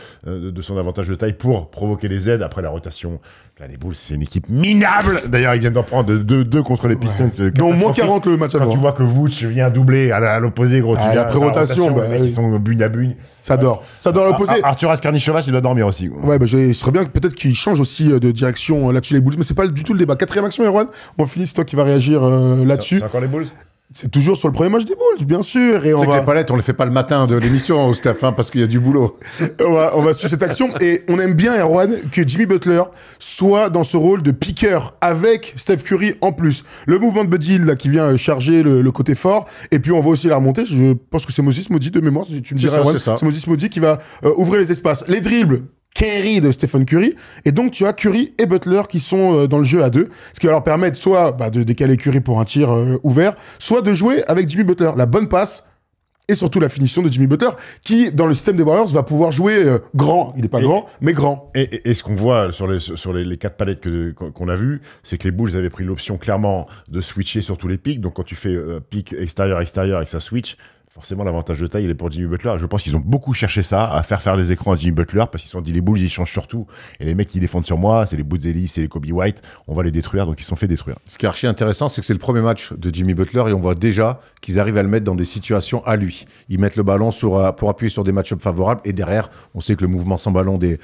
son avantage de taille pour provoquer les aides après la rotation. Là, les Bulls, c'est une équipe minable. D'ailleurs, ils viennent d'en prendre 2 contre les Pistons. Donc, moins 40 le match Quand avant. tu vois que Vooch vient doubler à l'opposé, gros, la pré-rotation, les mecs, ils sont bugne à bugne. Ça dort. Ça dort à l'opposé. Arthur Askarnichovas, il doit dormir aussi. Ouais, ce serait bien peut-être qu'il change aussi de direction là-dessus les Bulls, mais c'est pas du tout le débat. 4e action, Erwan. On finit, c'est toi qui vas réagir là-dessus. C'est encore les Bulls? C'est toujours sur le premier match des Bulls, bien sûr. Et C'est que les palettes, on les fait pas le matin de l'émission, Steph, parce qu'il y a du boulot. on va suivre cette action. Et on aime bien, Erwan, que Jimmy Butler soit dans ce rôle de piqueur avec Steph Curry en plus. Le mouvement de Buddy Hield, là, qui vient charger le côté fort. Et puis, on voit aussi la remontée. Je pense que c'est Moses Moody de mémoire. Tu me dirais, Erwan. C'est Moses Moody qui va ouvrir les espaces. Les dribbles. Kerry de Stephen Curry, et donc tu as Curry et Butler qui sont dans le jeu à 2, ce qui va leur permettre soit de décaler Curry pour un tir ouvert, soit de jouer avec Jimmy Butler, la bonne passe et surtout la finition de Jimmy Butler qui dans le système des Warriors va pouvoir jouer grand, il n'est pas grand mais grand. Et ce qu'on voit sur les 4 palettes qu'on a vues, c'est que les Bulls avaient pris l'option clairement de switcher sur tous les pics, donc quand tu fais pic extérieur avec ça switch, forcément, l'avantage de taille, il est pour Jimmy Butler. Je pense qu'ils ont beaucoup cherché ça, à faire des écrans à Jimmy Butler, parce qu'ils se sont dit, les Bulls, ils changent surtout. Et les mecs qui défendent sur moi, c'est les Buzelis, c'est les Kobe White. On va les détruire, donc ils se sont fait détruire. Ce qui est archi intéressant, c'est que c'est le premier match de Jimmy Butler et on voit déjà qu'ils arrivent à le mettre dans des situations à lui. Ils mettent le ballon pour appuyer sur des match-ups favorables et derrière, on sait que le mouvement sans ballon des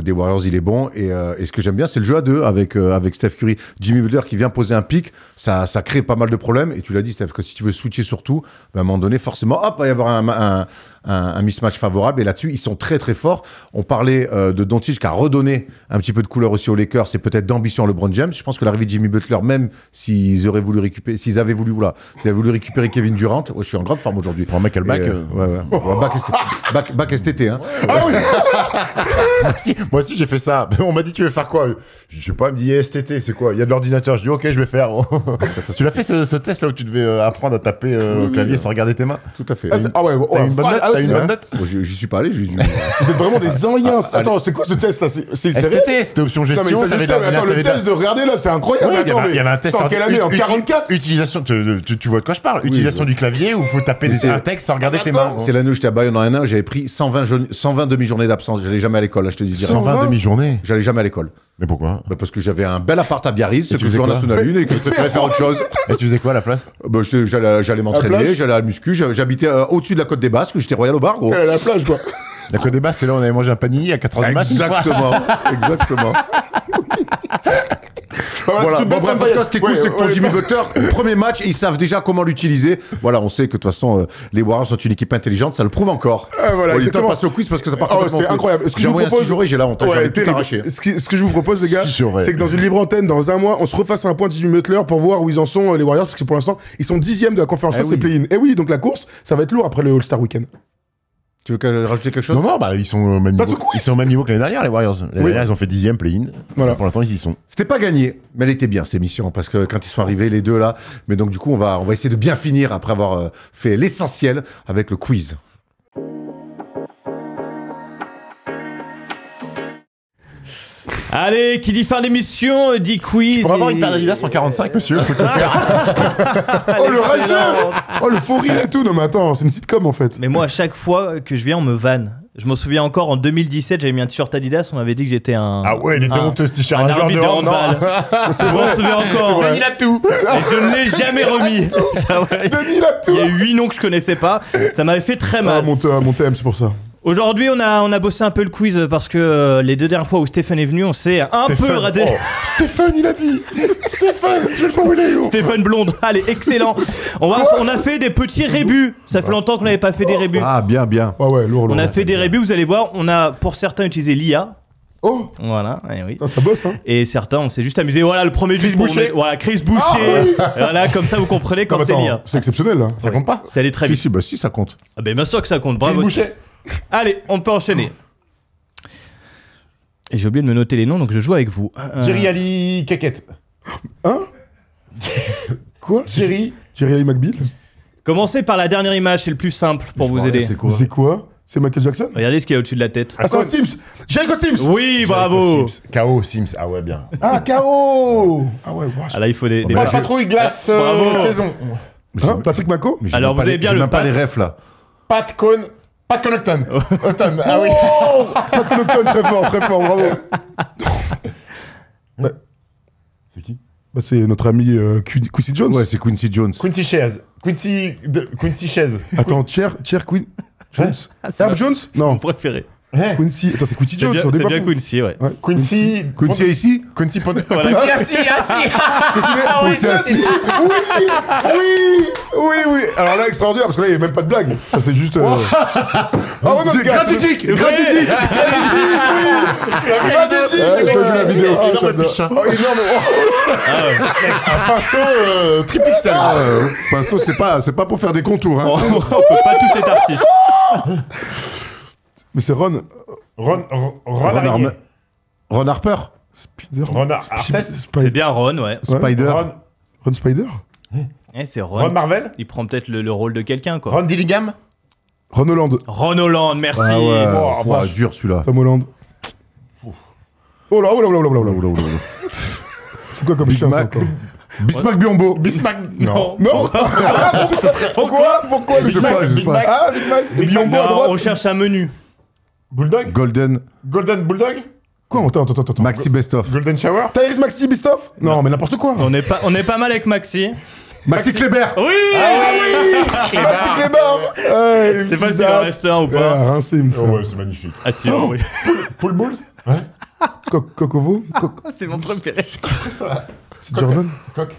Warriors, il est bon. Et ce que j'aime bien, c'est le jeu à 2 avec Steph Curry. Jimmy Butler qui vient poser un pic, ça crée pas mal de problèmes. Et tu l'as dit, Steph, que si tu veux switcher sur tout, à un moment donné, forcément, hop, il va y avoir un mismatch favorable. Et là-dessus, ils sont très, très forts. On parlait de Doncic qui a redonné un petit peu de couleur aussi aux Lakers. C'est peut-être d'ambition à LeBron James. Je pense que l'arrivée de Jimmy Butler, même s'ils avaient voulu récupérer Kevin Durant, je suis en grande forme aujourd'hui. Pour un mec à le back. Back STT, hein. Ah oui. Moi aussi, j'ai fait ça. On m'a dit, tu veux faire quoi? Je sais pas, il me dit STT, c'est quoi? Il y a de l'ordinateur. Je dis, ok, je vais faire. Tu l'as fait ce test là où tu devais apprendre à taper au clavier sans regarder tes mains? Tout à fait. T'as une bonne note? T'as une bonne note? J'y suis pas allé. Vous êtes vraiment des anciens. Attends, c'est quoi ce test là? C'est STT, c'était option gestion. Attends, le test de regarder là, c'est incroyable. Il y avait un test en quelle année? En 44? Utilisation, tu vois de quoi je parle? Utilisation du clavier où il faut taper un texte sans regarder ses mains. C'est l'année où j'étais à Bayonne en N1, j'avais pris 120 demi-journées d'absence. J'allais jamais à l'école, là, je te dis direct. 120 demi-journées? J'allais jamais à l'école. Mais pourquoi? Parce que j'avais un bel appart à Biarritz, que je jouais en National 1 et que je préférais faire autre chose. Et tu faisais quoi à la place? J'allais m'entraîner, j'allais à la muscu, j'habitais au-dessus de la côte des Basques, j'étais Royal au bar, gros. À la plage, quoi. La côte des Basques, c'est là où on avait mangé un panini à 4h du matin. Exactement. Voilà. Bon, bref, en tout cas, ce qui est cool, c'est que pour Jimmy Butler, premier match, ils savent déjà comment l'utiliser. Voilà, on sait que de toute façon, les Warriors sont une équipe intelligente, ça le prouve encore. Voilà, il est temps de passer au quiz parce que ça part complètement. C'est incroyable. J'ai envoyé un 6 jours et j'ai la honte. J'ai tout arraché. Ce que je vous propose, les gars, c'est que dans une libre antenne, dans un mois, on se refasse un point de Jimmy Butler pour voir où ils en sont, les Warriors, parce que pour l'instant, ils sont 10e de la conférence et play-in. Et oui, donc la course, ça va être lourd après le All-Star Weekend. Tu veux rajouter quelque chose? Non, ils sont au même niveau. Ils sont au même niveau que l'année dernière, les Warriors. L'année dernière, ils ont fait 10e play-in. Voilà. Pour l'instant, ils y sont. C'était pas gagné, mais elle était bien cette émission parce que quand ils sont arrivés les deux là, mais donc du coup on va essayer de bien finir après avoir fait l'essentiel avec le quiz. Allez, qui dit fin d'émission, dit quiz. Je pourrais avoir une paire d'Adidas en 45, monsieur. Faut te le faire. Oh, le rageux. Oh, le faux rire et tout. Non, mais attends, c'est une sitcom en fait. Mais moi, à chaque fois que je viens, on me vanne. Je m'en souviens encore, en 2017, j'avais mis un t-shirt Adidas, on m'avait dit que j'étais un... Ah ouais, il était honteux ce t-shirt. Un arbitre de handball. Je m'en souviens encore. Denis Latou. Et je ne l'ai jamais remis. Denis Latou. Il y a 8 noms que je connaissais pas. Ça m'avait fait très mal. Mon thème, c'est pour ça. Aujourd'hui, on a bossé un peu le quiz parce que les 2 dernières fois où Stéphane est venu, on s'est peu raté. Oh, Stéphane, il a dit. Stéphane, je vais le brûler. Stéphane Blonde, allez, excellent. On a fait des petits rébus. Ça fait longtemps qu'on n'avait pas fait des rébus. Ah, bien. Ouais, lourd. On a fait des rébus, vous allez voir. On a pour certains utilisé l'IA. Oh. Voilà, oui. Ça bosse, hein. Et certains, on s'est juste amusé. Voilà, le premier Chris Boucher. Voilà, Chris Boucher. Voilà, comme ça, vous comprenez quand c'est l'IA. C'est exceptionnel, là. Ça compte pas? Ça allait très vite. Si, ça compte. Ah ben bien sûr que ça compte. Bravo. Chris Boucher. Allez, on peut enchaîner. Et j'ai oublié de me noter les noms, donc je joue avec vous. Jerry Ali Keket. Hein? Quoi? Jerry Ali McBeal. Commencez par la dernière image, c'est le plus simple pour vous aider. C'est quoi? C'est Michael Jackson? Regardez ce qu'il y a au-dessus de la tête. Ah, c'est un Sims! Jericho Sims! Oui, bravo. KO, Sims. Ah ouais, bien. Ah, KO! Ah ouais, wesh. Ah là, il faut des Pas de patrouille glace Bravo. saison. Hein, Patrick Mako? Mais j'ai Alors, même pas vous avez les- bien j'ai le même pas Pat. les refs là. Pat Connaughton. Automne. Ah oui. Oh! Pat Connaughton, très fort, bravo. Ouais. C'est qui? Bah, c'est notre ami Quincy Jones. Ouais, c'est Quincy Jones. Quincy Chaise. Quincy Chaise. Attends, Cher Queen Jones? Herb Jones? C'est mon Non, préféré. Quincy. Attends, c'est Quincy C'est Jones, bien, on c'est débat bien fou. Quincy, ouais. Ouais. Quincy. Quincy est ici Quincy Pond. Voilà. Quincy assis. Quincy assis. Oui. Alors là, extraordinaire, parce que là, il n'y a même pas de blague. Ça, c'est juste. Ah ouais, non, gars, Gratidique. T'as vu la vidéo? Énorme piche. Oh, énorme. Un pinceau tripixel. Pinceau, c'est pas pour faire des contours. Hein. On peut pas tous être artistes. Mais c'est Ron. Ron Ron Harper. Spider. Ron Artest. C'est bien Ron, ouais. Spider. Ron Spider. C'est Ron Ron. Marvel. Il prend peut-être le rôle de quelqu'un, quoi. Ron Dillingham. Ron Holland. Ron Holland, merci. Ah ouais, Oh, ouais, vache. dur celui-là. Tom Holland. Oh là. C'est quoi comme chien, ça, Mac. encore? Bismack Biombo. Bismack. Non. Non. Pourquoi Je sais pas. Ah, Big Mac. Et Biombo à Non, droite. on cherche un menu. Bulldog. Golden. Golden Bulldog. Quoi? Attends. Maxi Best of. Golden Shower. Tyrese Maxi Bistoff? Non, mais n'importe quoi. On est pas mal avec Maxi. Maxi Kleber. Oui. Maxi Kleber. Je sais pas s'il en reste un ou pas. Rincé, me Oh frère. ouais, c'est magnifique. Ah si, oui. Pool Bulls. Cocovo? C'est mon préféré. C'est Jordan? Coq.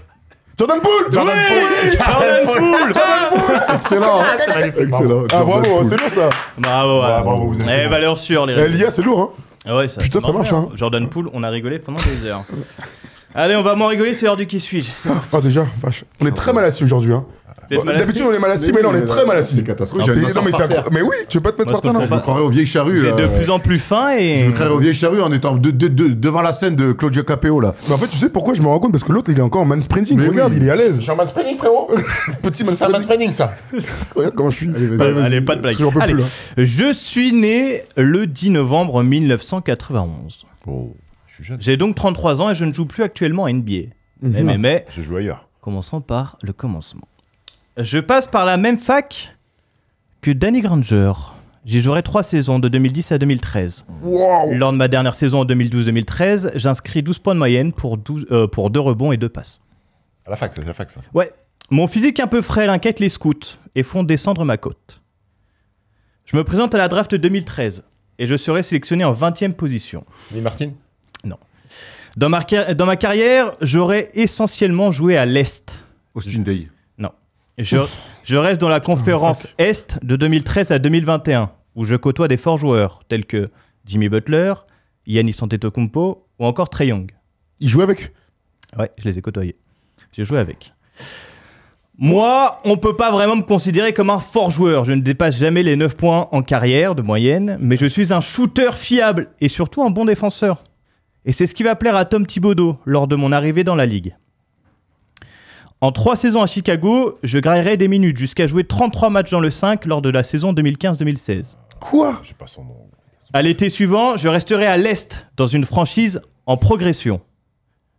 Jordan Poole! Jordan Poole. Jordan Poole. Excellent. C'est magnifique. Excellent. Ah, bravo, c'est lourd ça. Bravo, ouais. bravo, vous êtes Eh, valeur sûre, les L'IA, c'est lourd, hein. Ah ouais, ça, Putain, ça marche, hein. Jordan Poole, on a rigolé pendant des heures. Allez, on va moins rigoler, c'est l'heure du qui suis-je. Oh, déjà, vache. On est très mal assis aujourd'hui, hein. Vous êtes mal assis D'habitude, on est mal assis, mais là, on est très mal assis. C'est catastrophique. Ah, J'allais Non, mais c'est incroyable. Mais oui, tu veux pas te mettre Moi, par terre, je non? Je me croirais aux vieilles charrues. Vous êtes de là. plus en plus fin Je et... me croirais aux vieilles charrues en étant devant la scène de Claudio Capéo là. Mais en fait, tu sais pourquoi je me rends compte? Parce que l'autre, il est encore en manspreading. Mais Regarde, oui. il est à l'aise. Je suis en manspreading, frérot. Petit C'est un manspreading. manspreading, ça. Regarde comment je suis. Allez, pas de blague. J'en peux Allez. plus, là. Je suis né le 10 novembre 1991. Oh, je suis jeune. J'ai donc 33 ans et je ne joue plus actuellement à NBA. Mais, Je joue ailleurs. commençons par le commencement. Je passe par la même fac que Danny Granger. J'y jouerai 3 saisons de 2010 à 2013. Waouh. Lors de ma dernière saison en 2012-2013, j'inscris 12 points de moyenne pour 2 rebonds et 2 passes. À la fac, ça, c'est la fac, ça. Ouais, mon physique un peu frêle inquiète les scouts et font descendre ma cote. Je me présente à la draft 2013 et je serai sélectionné en 20e position. Lee Martin. Dans ma carrière, j'aurais essentiellement joué à l'Est. Austin Day. Je reste dans la conférence Est de 2013 à 2021, où je côtoie des forts joueurs tels que Jimmy Butler, Giannis Antetokounmpo ou encore Trae Young. Il joue avec. Ouais, je les ai côtoyés. J'ai joué avec. Moi, on peut pas vraiment me considérer comme un fort joueur. Je ne dépasse jamais les 9 points en carrière de moyenne, mais je suis un shooter fiable et surtout un bon défenseur. Et c'est ce qui va plaire à Tom Thibodeau lors de mon arrivée dans la ligue. En 3 saisons à Chicago, je graillerai des minutes jusqu'à jouer 33 matchs dans le 5 lors de la saison 2015-2016. Quoi? Je sais pas son nom. À l'été suivant, je resterai à l'Est dans une franchise en progression.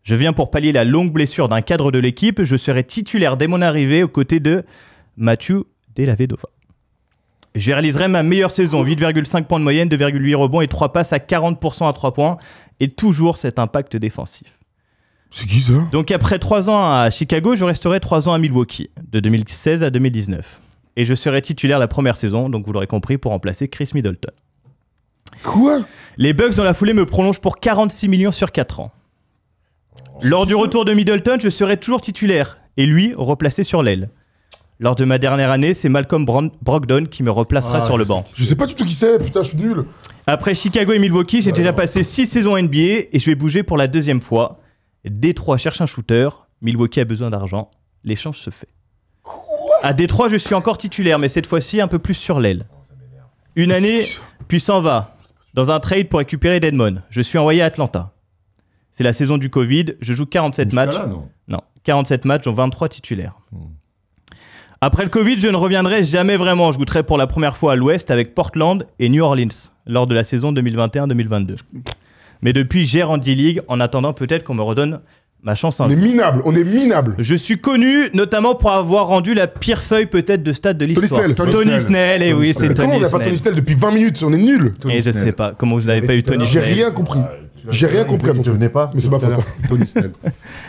Je viens pour pallier la longue blessure d'un cadre de l'équipe. Je serai titulaire dès mon arrivée aux côtés de Mathieu Delavedova. Je réaliserai ma meilleure saison, 8,5 points de moyenne, 2,8 rebonds et 3 passes à 40% à 3 points et toujours cet impact défensif. C'est qui ça? Donc après 3 ans à Chicago, je resterai 3 ans à Milwaukee, de 2016 à 2019. Et je serai titulaire la première saison, donc vous l'aurez compris, pour remplacer Chris Middleton. Quoi? Les Bucks dans la foulée me prolongent pour 46 millions sur 4 ans. Lors du retour de Middleton, je serai toujours titulaire, et lui, replacé sur l'aile. Lors de ma dernière année, c'est Malcolm Brogdon qui me replacera sur le banc. Je sais pas du tout qui c'est, putain, je suis nul. Après Chicago et Milwaukee, j'ai déjà passé 6 saisons NBA, et je vais bouger pour la 2e fois. Détroit cherche un shooter, Milwaukee a besoin d'argent, l'échange se fait. À Détroit, je suis encore titulaire, mais cette fois-ci un peu plus sur l'aile. Une année, puis s'en va, dans un trade pour récupérer Dedmon. Je suis envoyé à Atlanta. C'est la saison du Covid, je joue 47 matchs. Là, non. Non, 47 matchs, dont 23 titulaires. Après le Covid, je ne reviendrai jamais vraiment. Je goûterai pour la première fois à l'Ouest avec Portland et New Orleans lors de la saison 2021-2022. Mais depuis, j'ai Randy League en attendant peut-être qu'on me redonne ma chance un On est jour. minable, on est minable. Je suis connu notamment pour avoir rendu la pire feuille peut-être de stade de l'histoire. Tony Snell, et oui, c'est Mais comment Tony on n'a pas Tony Snell. Snell depuis 20 minutes? On est nuls. Et je sais pas comment vous n'avez pas eu Tony J'ai Snell. rien compris. J'ai rien compris à ton Tu truc. venais pas Mais c'est ma tout à faute. l'heure. Tony Snell.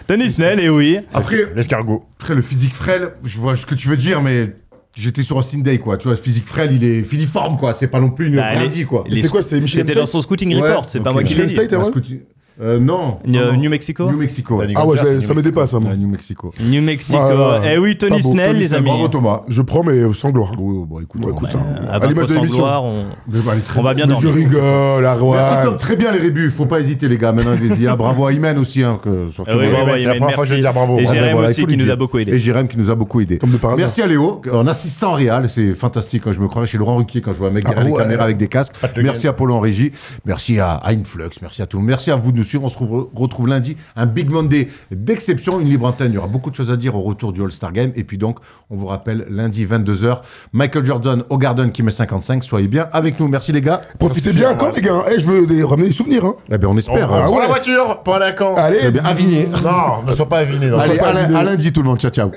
Tony Snell, et oui. Après, L'escargot. après, le physique frêle, je vois ce que tu veux dire, mais j'étais sur Austin Day, quoi. Tu vois, le physique frêle, il est filiforme, quoi. C'est pas non plus une Bah, brindille, quoi. les- C'était quoi? C'était Michigan C'était dans State? son scouting Ouais, report, c'est pas ok. moi qui l'ai Michigan dit. State, Parce ouais. que non. New Mexico. New Mexico. ouais. Danny Ah ouais, Gonzalez, ça me dépasse, moi. New Mexico. New Mexico. Ah, Eh oui, Tony pas beau. Snell, Tony les Snell, amis. Bravo Thomas. Je prends, mais sans gloire. Oui, bon, écoute. Bon, écoute, hein. à Avec l'image de sans l'émission. gloire, Mais bah, elle est très on va bien Mais je dormir. rigole, Merci Arwan. Tom, très bien les rébus, faut pas hésiter les gars, maintenant allez-y. Ah, bravo à Imen aussi, hein, surtout. Ah oui, bravo, c'est la Imen, première fois que je vais merci. dire bravo. Et Bravo, Jérém voilà, il aussi faut qui le nous a dire. beaucoup Et aidé. Jérém qui nous a beaucoup aidé. Comme de par hasard. Merci à Léo, en assistant réal, c'est fantastique. Quand je me croirais chez Laurent Ruquier quand je vois un mec derrière les ouais. caméras avec des casques. Merci à Polo en régie. Merci à Influx. Merci à tout le monde. Merci à vous de nous suivre. On se retrouve lundi. Un Big Monday d'exception, une libre antenne. Il y aura beaucoup de choses à dire au retour du All-Star Game. Et puis donc, on vous rappelle, lundi 22h, Michael Jordan au Garden qui met 55. Soyez bien avec nous. Merci les gars. Profitez bien encore, les gars. Eh, je veux ramener des souvenirs. Hein. Eh ben, on espère. Pour hein. la voiture, pas à la camp. Allez, Eh bien, Avigné. Non, ne sois pas aviné. Allez, pas à vidéo. lundi tout le monde. Ciao, ciao.